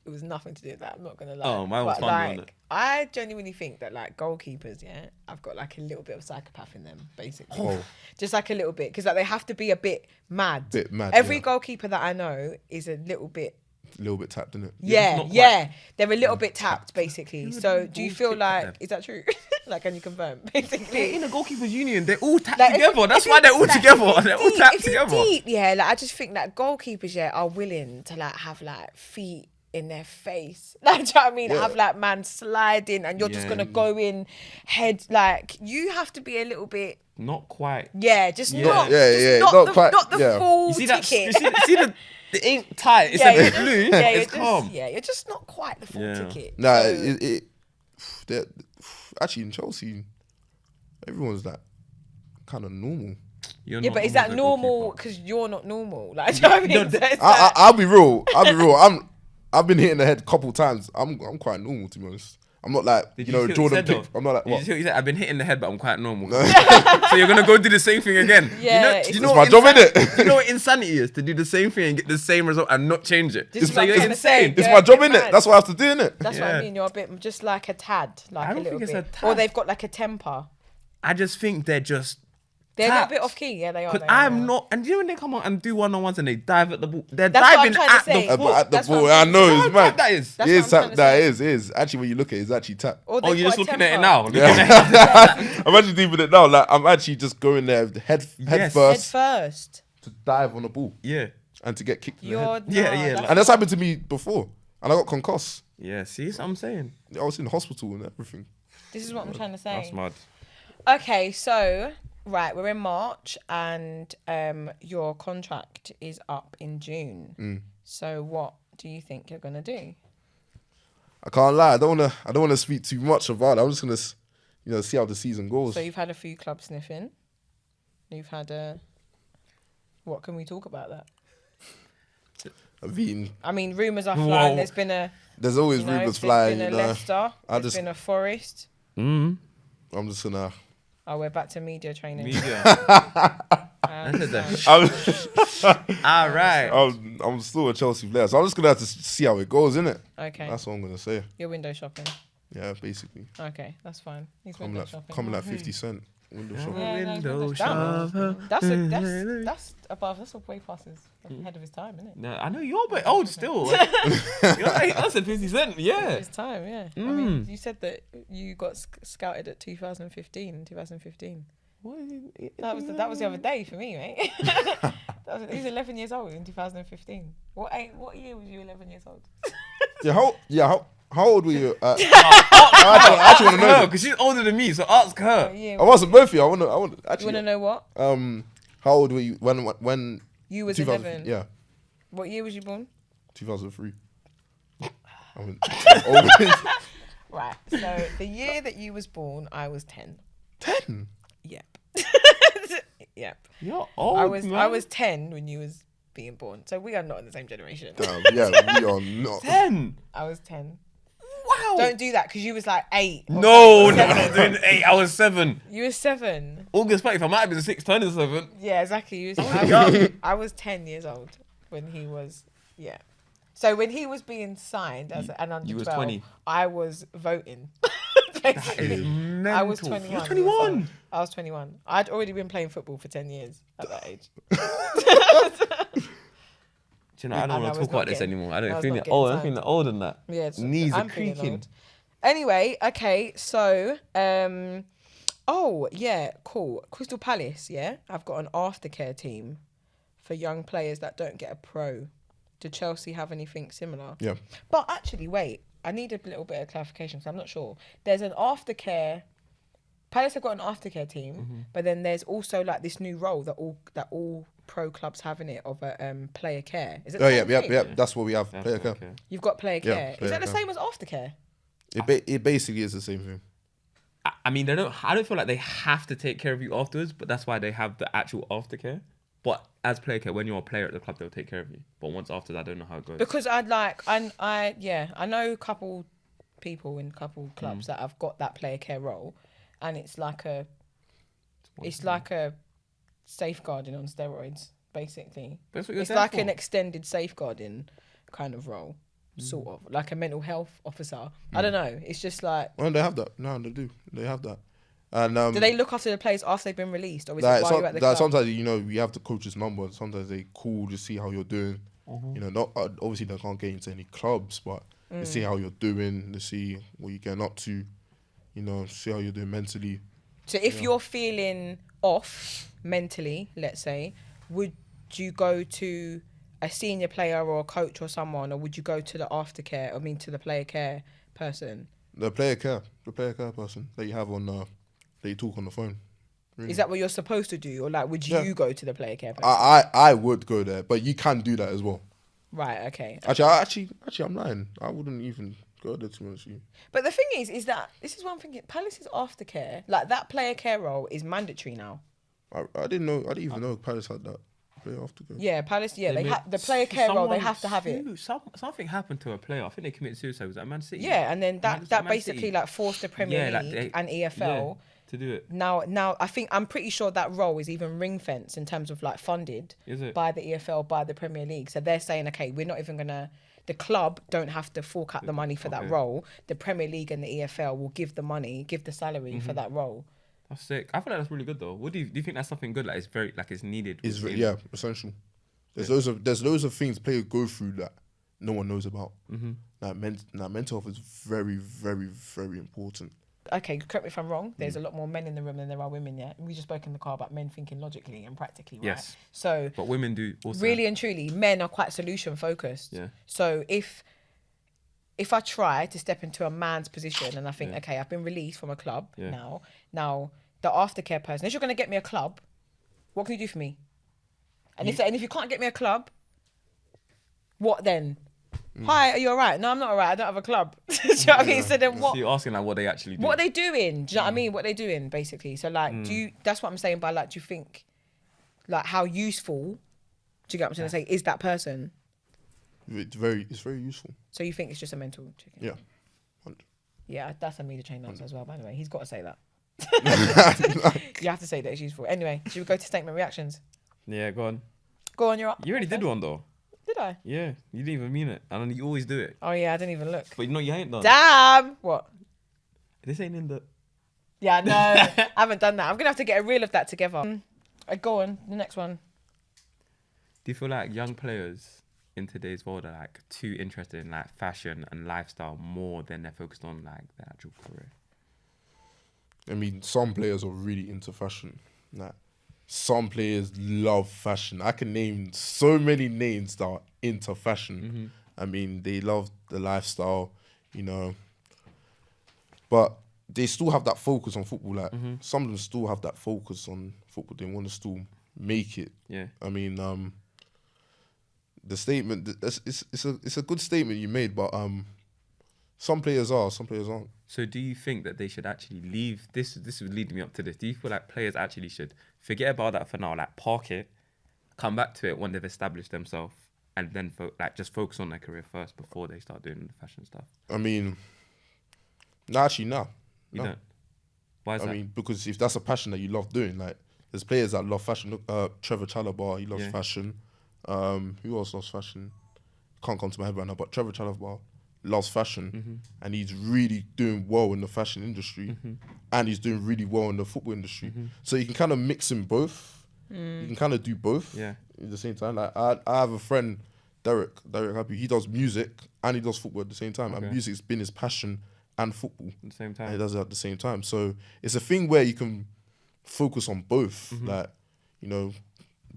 it was nothing to do with that. I'm not gonna lie. Oh, mine was But, fun, like, wasn't it? I genuinely think that like goalkeepers, yeah, I've got like a little bit of psychopath in them, basically. Oh. Just like a little bit, because like they have to be a bit mad. Bit mad, Every yeah. goalkeeper that I know is a little bit. A little bit tapped in it. Yeah, not yeah, they're a little bit tapped, basically. would So, be do you bullshit feel with like them? is that true? Like, can you confirm? Yeah, Basically, in a goalkeepers union, they're all tapped Like, if together. you- That's if why you- they're all like, together. if you They're all deep- tapped if you together. deep, yeah, like I just think that goalkeepers, yeah, are willing to like have like feet in their face. Like, do you know what I mean? Yeah. Have like man sliding, and you're just Yeah. gonna go in head. Like, you have to be a little bit. Not quite. Yeah, just Yeah. not. Yeah, just yeah, not, not the, quite, not the yeah. full You see that? ticket. You see the ink tight. It's yeah, a you're bit just, blue. yeah, you're It's calm. just, yeah, you're just not quite the full Yeah. ticket. Nah, So- Actually in Chelsea, everyone's like kind of normal. You're Yeah, not but is normal that as a normal goalkeeper. because you're not normal? Like, do you know what I mean? No, So it's like- I'll be real. I've been hitting the head a couple times. I'm quite normal, to be honest. I'm not like Did you know see what he Jordan said, though? Pick. I'm not like Did you what. see what he said? I've been hitting the head, but I'm quite normal. So you're gonna go do the same thing again. Yeah, you it's know my what job, insanity- innit? You know what insanity is? To do the same thing and get the same result and not change it. This is So what you're I'm trying to say. insane. It's Yeah, my job, bit innit? mad. That's what I have to do, innit? That's what I Yeah. mean. You're a bit just like a tad, like I a don't little think bit, it's a or tad. they've got like a temper. I just think they're just. They're a taps. bit off key. Yeah, they are. Because they are, I'm they are. not, and you know when they come on and do 1-on-1s and they dive at the ball, they're That's what I'm diving trying to at say. the But foot. at the That's what ball, I'm I saying. know You know it's how mad. tap that is? That's It what is I'm trying tap. to That say. is actually when you look at it, it's actually tap. Or Oh, they've you're got just a looking at it temper. now. Looking at it. I'm actually deep in it now. Like I'm actually just going there head Yes. Head first first. to dive on the ball Yeah. and to get kicked in the You're head. Yeah, nah, yeah, that's And that's happened to me before, and I got concussed. Yeah, see what I'm saying? I was in the hospital and everything. This is what I'm trying to say. That's mad. Okay, so right, we're in March and your contract is up in June. So what do you think you're gonna do? I can't lie. I don't wanna speak too much about it. I'm just gonna, see how the season goes. So you've had a few clubs sniffing. You've had a. What can we talk about that? I mean, rumours are flying. Whoa. There's always You know, rumors there's flying. been a You know. Leicester. There's been a Forest. Mm. I'm just gonna. Oh, we're back to media training. Media. I understand. All right. I'm still a Chelsea player, so I'm just gonna have to see how it goes, innit? Okay. That's what I'm gonna say. You're window shopping. Yeah, basically. Okay, that's fine. He's Coming window at, shopping. coming at 50 cent window shop. Yeah, no, Window window shopper. That's above. That's way past his ahead of his time, isn't it? No, I know you're but old still. You're like, I said 50 Cent. Yeah. His time, yeah. I mean, you said that you got scouted at 2015. That was the other day for me, mate. He was 11 years old in 2015. What year was you 11 years old? How old were you? I actually want to know. because she's older than me, so ask her. Yeah. I wasn't both of you. I want You want actually. to know what? How old were you when You was 2000 11. Yeah, What year was you born? 2003. I went Right. So the year that you was born, I was 10. 10. Yep. Yep. You're old. I was 10 when you was being born. So we are not in the same generation. Yeah, we are not. 10. I was 10. Wow. Don't do that because you was like 8. or No, something. I'm not doing 8. I was 7. You was 7. August 5th, I might have been 6, turning 7. Yeah, exactly. You was, I was 10 years old when he was, yeah. So when he was being signed as an under You was 12, 20. I was voting. That is mental. I was 21. You're 21. I was 21. I'd already been playing football for 10 years at that age. Do you know, I don't And I want was to talk not about this getting- anymore. I I don't was feel not it old. getting I'm feeling older than that. Yeah, Knees are I'm feeling creaking. old. Anyway, okay, so, oh, yeah, cool. Crystal Palace, yeah? I've got an aftercare team for young players that don't get a pro. Do Chelsea have anything similar? Yeah. But actually, wait, I need a little bit of clarification because I'm not sure. There's an aftercare. Palace have got an aftercare team, but then there's also like this new role that all pro clubs have in it of a player care. Is it? the Oh same yeah. thing? That's what we have. That's Player care. okay. You've got player Yeah, care. Is player that the care. same as aftercare? It basically is the same thing. I mean, I don't feel like they have to take care of you afterwards, but that's why they have the actual aftercare. But as player care, when you're a player at the club, they'll take care of you. But once after that, I don't know how it goes. Because I know a couple people in a couple clubs that have got that player care role, and it's like a safeguarding on steroids, basically. That's what you're It's there like for. an extended safeguarding kind of role, sort of like a mental health officer. I don't know. It's just like, Well, they have that. No, they do. They have that. And do they look after the players after they've been released, or is like, it while you're at the like club? sometimes we have the coach's number. Sometimes they call to see how you're doing. Not obviously they can't get into any clubs, but they see how you're doing. They see what you're getting up to. See how you're doing mentally. So if you're feeling off mentally, let's say, would you go to a senior player or a coach or someone, or would you go to the aftercare? I mean, to the player care person. The player care person that you have on that you talk on the phone. Really. Is that what you're supposed to do, or like would you Yeah. go to the player care person? I would go there, but you can do that as well. Right. Okay. Actually, I'm lying. I wouldn't even Go there, to be honest with you. But the thing is that this is what I'm thinking. Palace's aftercare, like that player care role, is mandatory now. I didn't know. I didn't even know Palace had that. Player aftercare. Yeah, Palace. Yeah, they the player care role. They have to have it. Something happened to a player. I think they committed suicide. Was that Man City? Yeah, and then that Man basically City. like forced the Premier League and EFL to do it. Now I'm pretty sure that role is even ring fenced in terms of like funded by the EFL, by the Premier League. So they're saying, okay, we're not even gonna. The club don't have to fork out the money for that role. The Premier League and the EFL will give the money, give the salary for that role. That's sick. I feel like that's really good though. What do you think? That's something good? Like it's very it's needed. It's essential. There's loads of things players go through that no one knows about. Like mental health is very, very, very important. Okay, correct me if I'm wrong. There's a lot more men in the room than there are women. Yeah, we just spoke in the car about men thinking logically and practically. Right? Yes. So, but women do also. Really and truly, men are quite solution focused. Yeah. So if I try to step into a man's position and I think, okay, I've been released from a club now the aftercare person, if you're going to get me a club, what can you do for me? And if you can't get me a club, what then? Hi, are you all right? No, I'm not all right. I don't have a club. Do you know what I mean? So then what? So you're asking like what they actually do. What are they doing? Do you know what I mean? What are they doing basically? So like, that's what I'm saying by like, do you think like how useful, do you get what I'm trying to say, is that person? It's very useful. So you think it's just a mental chicken? Yeah. Yeah, that's a media train answer as well, by the way. He's got to say that. You have to say that it's useful. Anyway, should we go to statement reactions? Yeah, go on. Go on, you're up. You already did one though. Did I? Yeah, you didn't even mean it. And you always do it. Oh yeah, I didn't even look. But you know you ain't done. Damn! What? This ain't in the... Yeah, no, I haven't done that. I'm going to have to get a reel of that together. Go on, the next one. Do you feel like young players in today's world are like too interested in like fashion and lifestyle more than they're focused on like their actual career? I mean, some players are really into fashion. Like, some players love fashion. I can name so many names that are into fashion. I mean, they love the lifestyle, you know. But they still have that focus on football. Like some of them still have that focus on football. They want to still make it. Yeah. I mean, the statement it's a good statement you made, but some players are, some players aren't. So do you think that they should actually leave this? This would lead me up to this. Do you feel like players actually should forget about that for now, like park it, come back to it when they've established themselves, and then just focus on their career first before they start doing the fashion stuff? I mean, no. You don't. Why is that? I mean, because if that's a passion that you love doing, like there's players that love fashion. Look, Trevor Chalobah, he loves fashion. Who else loves fashion? Can't come to my head right now, but Trevor Chalobah loves fashion, and he's really doing well in the fashion industry, and he's doing really well in the football industry. So you can kind of mix in both. You can kind of do both at the same time. Like I have a friend, Derek Happy. He does music and he does football at the same time, and music's been his passion and football at the same time. And he does it at the same time. So it's a thing where you can focus on both, like, you know,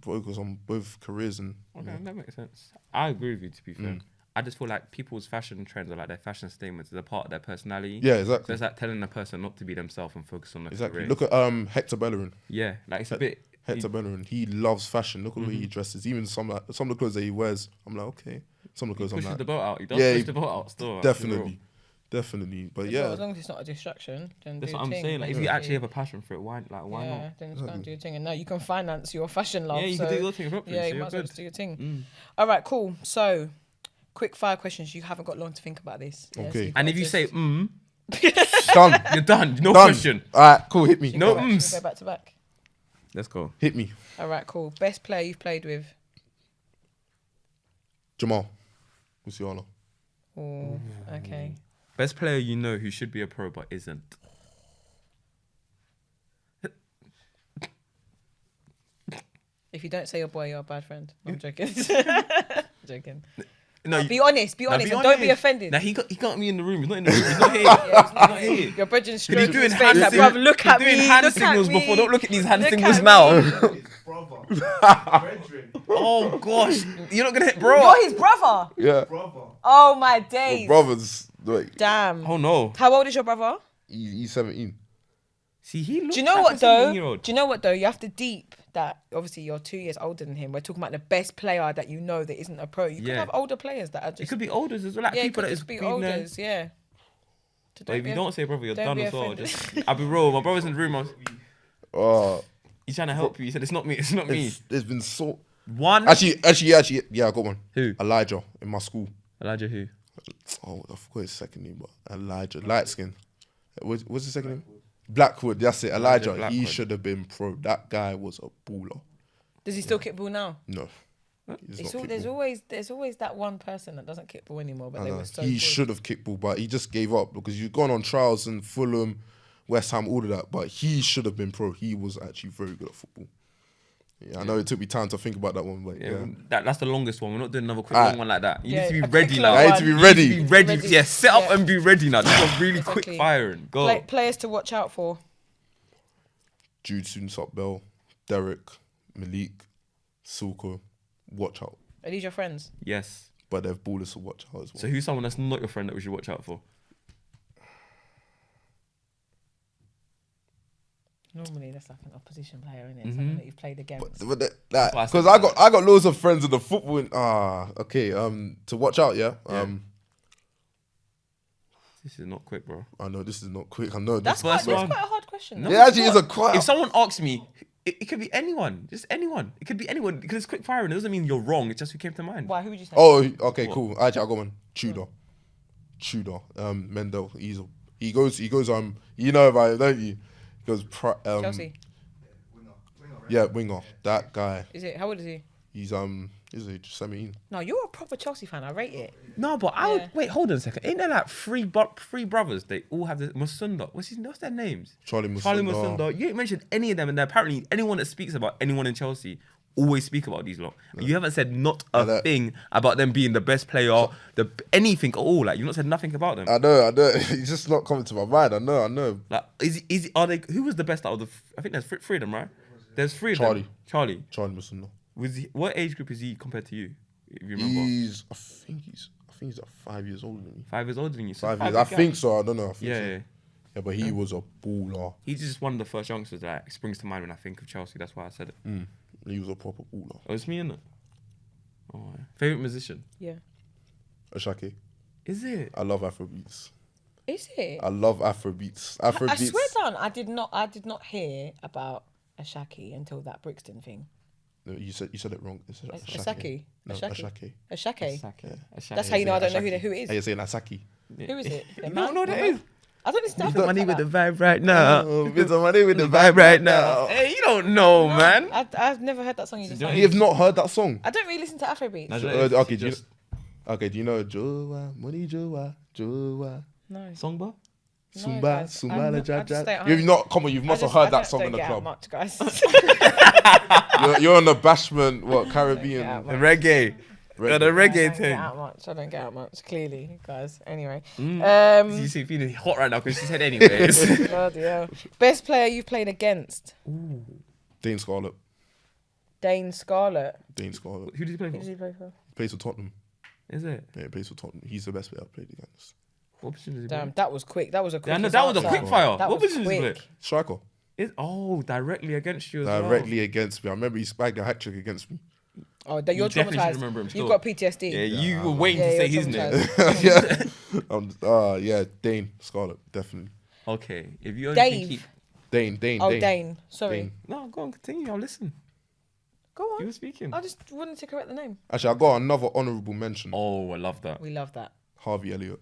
focus on both careers and. Okay, that makes sense. I agree with you, to be fair. I just feel like people's fashion trends or like their fashion statements is a part of their personality. Yeah, exactly. So it's like telling a person not to be themselves and focus on their career. Look at Hector Bellerin. Yeah, like it's a bit. Hector Bellerin, he loves fashion. Look at the way he dresses. Even some of the clothes that he wears, I'm like, okay. Some of the clothes I'm like, pushes the boat out. He does push the boat out still. Definitely. But yeah, as long as it's not a distraction, then that's do what I'm thing. saying. Like, if you actually have a passion for it, why not? Then just go and do your thing. And now you can finance your fashion love. Yeah, you can do your thing properly. Yeah, you might as well just do your thing. All right, cool. So, quick 5 questions. You haven't got long to think about this. Okay. So and if you say done, you're done. No question. All right, cool. Hit me. No go back to back. Let's go. Hit me. All right, cool. Best player you've played with? Jamal Musiala. Oh, okay. Best player you know who should be a pro but isn't? If you don't say your boy, you're a bad friend. I'm joking. Joking. No, be honest. And don't be offended. Nah, he got me in the room. He's not in the room. He's not here. He's not here. Your brethren's He's stroking doing his hand face like, signals. bruv, look at me. He's doing hand look signals at me. before. Don't look at these hand Look signals at now. His brother. Brethren. Oh gosh, you're not gonna hit bro. You're his brother. Yeah. Brother. Oh my days. Brothers. Like, Damn. Oh no. How old is your brother? he's 17. See, he looks Do you know like what a though? 17-year-old. Do you know what though? You have to deep that obviously you're 2 years older than him. We're talking about the best player that you know that isn't a pro. You could Yeah. have older players that are just. It could be olders as well, like yeah, it people could that is just be been there. olders. Yeah. So But if be you don't say brother, you're don't done be as well. offended. Just, I'll be real. My brother's in the room. Oh, He's trying to help you. He said, it's not me. It's not me. there's been so. One. Actually, yeah, I got one. Who? Elijah in my school. Elijah who? Oh, I forgot his second name, but Elijah, light skin. What's his second name? Blackwood. That's it. Elijah. He Blackwood. should have been pro. That guy was a baller. Does he still kick ball now? No. He's not There's kickball. always that one person that doesn't kick ball anymore, but I they know. were so He good. should have kicked ball, but he just gave up because you've gone on trials in Fulham, West Ham, all of that. But he should have been pro. He was actually very good at football. Yeah, I know it took me time to think about that one, but yeah. That's the longest one. We're not doing another quick Alright. long one like that. You Yeah, need to a be ready quick now. long I need to be one. ready. Be ready. Ready. Yeah, set up Yeah. and be ready now. Just a really Exactly. quick firing. Go. Players to watch out for. Jude Soon-Sop-Bell, Derek, Malik, Sulko, watch out. Are these your friends? Yes. But they're ballers to watch out as well. So who's someone that's not your friend that we should watch out for? Normally, that's like an opposition player, isn't it? Someone that you've played against. Because I got loads of friends in the football. Okay. To watch out, yeah. This is not quick, bro. I know this is not quick. I know That's this. quite, first that's one. quite a hard question. No, though. It actually is a quite. If someone asks me, it could be anyone. Just anyone. It could be anyone because it's quick firing. It doesn't mean you're wrong. It's just who came to mind. Why? Who would you say? Oh, okay, cool. Actually, I got one. Tudor. Mendel. He goes. You know about it, don't you? He goes. Chelsea. Yeah, winger. That guy. Is it? How old is he? He's Is he 17? No, you're a proper Chelsea fan. I rate it. No, but I Yeah. would wait. Hold on a second. Ain't there like three brothers? They all have the Musunda. What's their names? Charlie Musunda. Charlie Musunda. You ain't mentioned any of them, and apparently anyone that speaks about anyone in Chelsea always speak about these lot. You haven't said not a thing about them being the best player, anything at all. Like you've not said nothing about them. I know. It's just not coming to my mind. I know. Like are they? Who was the best out of the? I think there's three of them, right? There's three of them. Charlie. Charlie Musunda. What age group is he compared to you? If you remember, I think he's like 5 years older than me. 5 years older than you. So 5 years. big I gap. think so. I don't know. I think so. Yeah. Yeah, but he was a baller. He's just one of the first youngsters that springs to mind when I think of Chelsea. That's why I said it. He was a proper baller. Oh, it's me, innit? Oh, yeah. Favorite musician? Yeah. Ashake. Is it? I love Afrobeats. Is it? I love Afrobeats. I Afrobeats. swear down, I did not hear about Ashaki until that Brixton thing. No, you said it wrong. It's Ashaki. No, Ashake. Ashake. Asake. That's how you know I don't know who it is. Hey, you're saying Asaki. Who is it? You don't know what that is? I don't listen to Bit of money Africa with the like vibe right now. Bit of money with the Vibe right now. Hey, you don't know, man. that. I've never heard that song you just sang. You have not heard that song? I don't really listen to Afrobeats. No, Okay, do you know Joa, Money Joa? No. Songba? Zumba, guys. Zumba, la I ja just ja. stay at You've home. not, come on, you must have heard that song in the I don't club. get out much, guys. You're on the bashment, what, Caribbean? out The much. reggae. Got the I reggae don't get thing. out much. I don't get out much, clearly, guys. Anyway. You see, feeling hot right now because she said anyways. Bloody hell. Best player you've played against? Dane Scarlett. Dane Scarlett. Dane Scarlett. Who did you play Who for? does he play for? Plays for Tottenham. Is it? Yeah, he plays for Tottenham. He's the best player I've played against. What position does he Damn, play? that was quick. That was a quick. Yeah, no, that was a quick fire. That What was position does he play? quick. Striker. Directly against you as well. Directly against me. I remember he spiked a hat trick against me. Oh, that you're You definitely should traumatized. remember him You've still. got PTSD. Yeah, you were waiting to Yeah, say you're his name. traumatized. Yeah, Dane Scarlett, definitely. Okay, if you only can Dave. keep... Dane. Oh, Dane. Sorry. Dane. No, go on, continue. I'll listen. Go You on. were speaking. I just wanted to correct the name. Actually, I got another honourable mention. Oh, I love that. We love that. Harvey Elliott.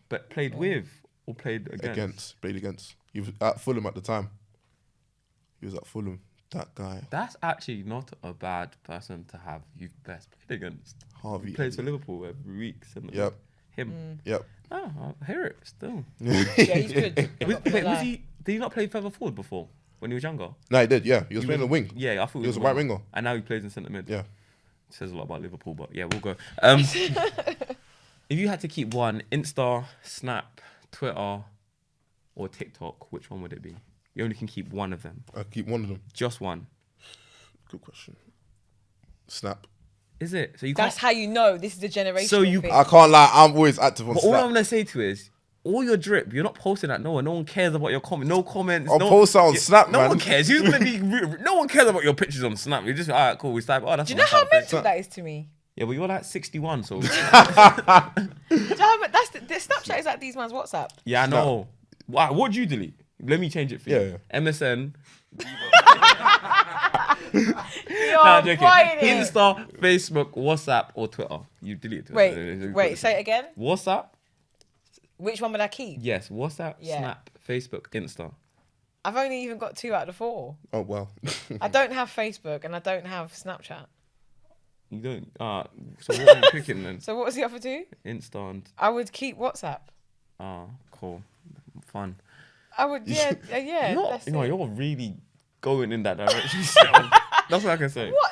But played with or played against? Played against. He was at Fulham at the time. He was at Fulham. That guy, That's actually not a bad person to have. You've best played against. Harvey. He plays for Liverpool every week. So Yep. Him. Yep. Oh, I hear it still. Yeah, he's good. I'm not gonna Wait, was lie. he? Did he not play further forward before when he was younger? No, he did. Yeah, he was playing the wing. Yeah, I thought He was a right winger. And now he plays in centre mid. Yeah. Says a lot about Liverpool, but yeah, we'll go. If you had to keep one, Insta, Snap, Twitter, or TikTok, which one would it be? You only can keep one of them. I keep one of them. Just one. Good question. Snap. Is it? So you That's can't. how you know this is a generation. So you- thing. I can't lie. I'm always active on But all I'm Snap. gonna say to you is, all your drip, you're not posting that. No one cares about your comment. No comments. I'll post that on Snap, no man. one cares. Who's gonna be? No one cares about your pictures on Snap. You're just all right, cool. We type. Oh, that's. Do you know how mental that is to me? Yeah, but you're like 61, so. Do you know how that's the Snapchat is like these man's WhatsApp. Yeah, I know. What do you delete? Let me change it for you. Yeah. MSN. You're Nah, joking. buying it. Insta, Facebook, WhatsApp, or Twitter. You delete it. Wait, say it again. WhatsApp. Which one would I keep? Yes, WhatsApp, Yeah. Snap, Facebook, Insta. I've only even got 2 out of the 4. Oh, well. I don't have Facebook and I don't have Snapchat. You don't. So what are you picking then? So what was the other 2? Insta and. I would keep WhatsApp. Cool, fun. I would, yeah. You're really going in that direction. That's what I can say. What?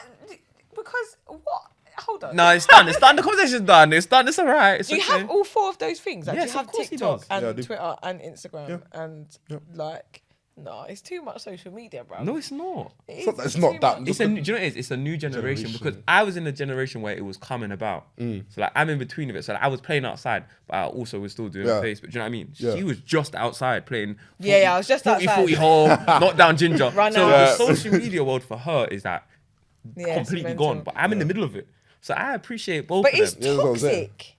Because what? Hold on. No, it's done. It's done. The conversation's done. It's done. It's alright. Do you have all 4 of those things? Like, Yes, do you have of course he TikTok does. and Yeah, I do. Twitter and Instagram Yeah. and like, no, it's too much social media, bro. No, it's not. It's not that. Do you know what it is? It's a new generation because I was in a generation where it was coming about. So like I'm in between of it. So like, I was playing outside, but I also was still doing Facebook. Do you know what I mean? Yeah. She was just outside playing. 40, Yeah, I was just 40, outside. 40 home, knock down ginger. Run So out. the social media world for her is that Yeah, it's completely mental. gone. But I'm in the middle of it. So I appreciate both But of it's them. Yeah, that's what I'm saying. toxic.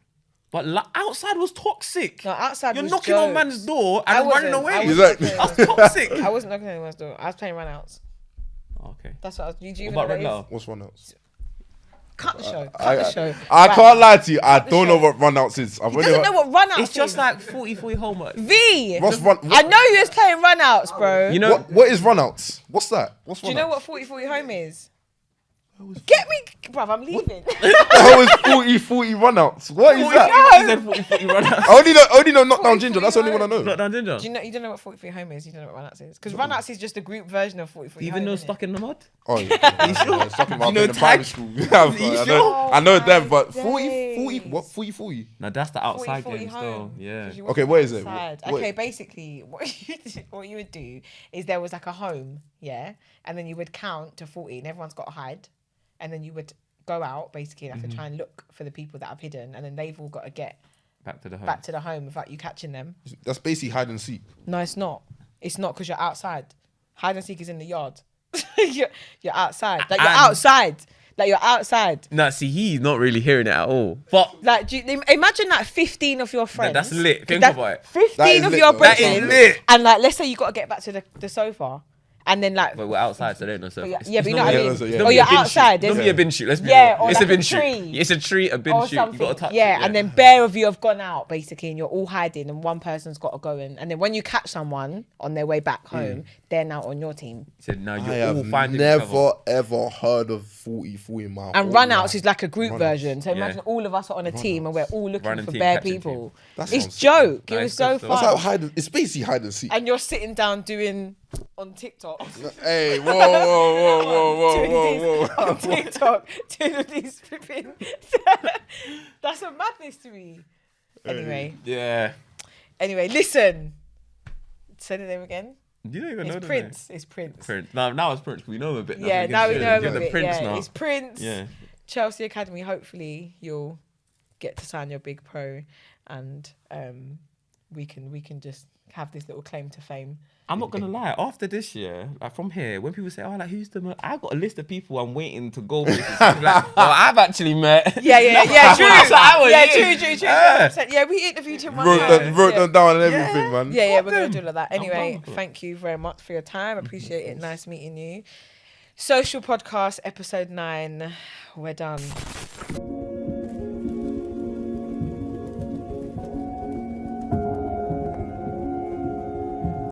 But outside was toxic. No, outside You're was knocking on jokes. man's door I and running wasn't. away. I wasn't Exactly. knocking on That's anyone's toxic. door. I wasn't knocking on anyone's door. I was playing runouts. Okay. That's what I was. Do you What even about know Red what Letter? that is? What's one else? Cut the show. Cut the show. I Right. can't lie to you. I the don't know show. what runouts is. I've He only doesn't know what runouts It's just is. like 40 homework. V. What's run? I know you was playing runouts, bro. You know, What is runouts? What's that? What's runouts? Do you know what 40-40 home is? Get me, bruv, I'm leaving. That was 40 runouts. What is that? He said 40 run out. I only know knockdown ginger. That's the only one I know. Knock down ginger. Do you know? You don't know what 40-40 home is. You don't know what runouts is. Because runouts is just a group version of 40-40 Even home. though innit? stuck in the mud. Oh yeah. You sure? Stuck in my You know in private tag? school. You I sure? know Oh them, my but days. 40. No, that's the outside 40-40 game still. home. Yeah. 'Cause you walk Okay, what is it? outside. What- Okay, basically, what you would do is there was like a home, yeah, and then you would count to 40, and everyone's got to hide, and then you would go out basically and have to try and look for the people that have hidden, and then they've all got to get Back to the home. back to the home without you catching them. That's basically hide and seek. No, it's not. It's not because you're outside. Hide and seek is in the yard. you're outside. Like you're And- outside. Like you're outside. No, see, he's not really hearing it at all. But Like, imagine like 15 of your friends. that's lit. Think That's about it. 15 That is of lit, your though. that brethren. is lit. And like, let's say you got to get back to the sofa. And then like, But we're outside, so they don't know. So yeah, it's but you not know what I really- mean? it's not it's really not Or really you're a bin outside, shoot. Don't there's- be a bin shoot. Let's be Yeah, real. or It's like a bin a shoot. tree. It's a tree, a bin or shoot. You something. got to touch yeah, it. and then bare of you have gone out basically, and you're all hiding, and one person's got to go in. And then when you catch someone on their way back home, they're now on your team. He said, no, I you're all have finding each other. never ever heard of 40 in my And whole runouts life. is like a group Runouts. version. So Yeah. imagine all of us are on a team and we're all looking Running for team, bare catching people. That It's sounds sick. joke. No, It was it's so good That's fun. how it's basically hide and seek. And you're sitting down doing on TikTok. Hey, whoa. on TikTok, doing all these flipping. That's a madness to me. Anyway, Yeah. listen. Say the name again. You don't even know It's the Prince. It's Prince. name. Prince. Now it's Prince. We know him a bit. Yeah, now we know him You're a the bit. Prince Yeah, now. it's Prince. Yeah. Chelsea Academy. Hopefully, you'll get to sign your big pro, and we can just have this little claim to fame. I'm not gonna lie. After this year, like from here, when people say, "Oh, like who's the?" I got a list of people I'm waiting to go places. like, well, I've actually met. Yeah, true. That's what I was Yeah, in. true. Yeah. Yeah, we interviewed him one Wrote time. them down and everything, man. Yeah, we're gonna do all of that. I'm Anyway, down for it. thank you very much for your time. Appreciate it. Nice meeting you. Social Podcast, episode 9. We're done.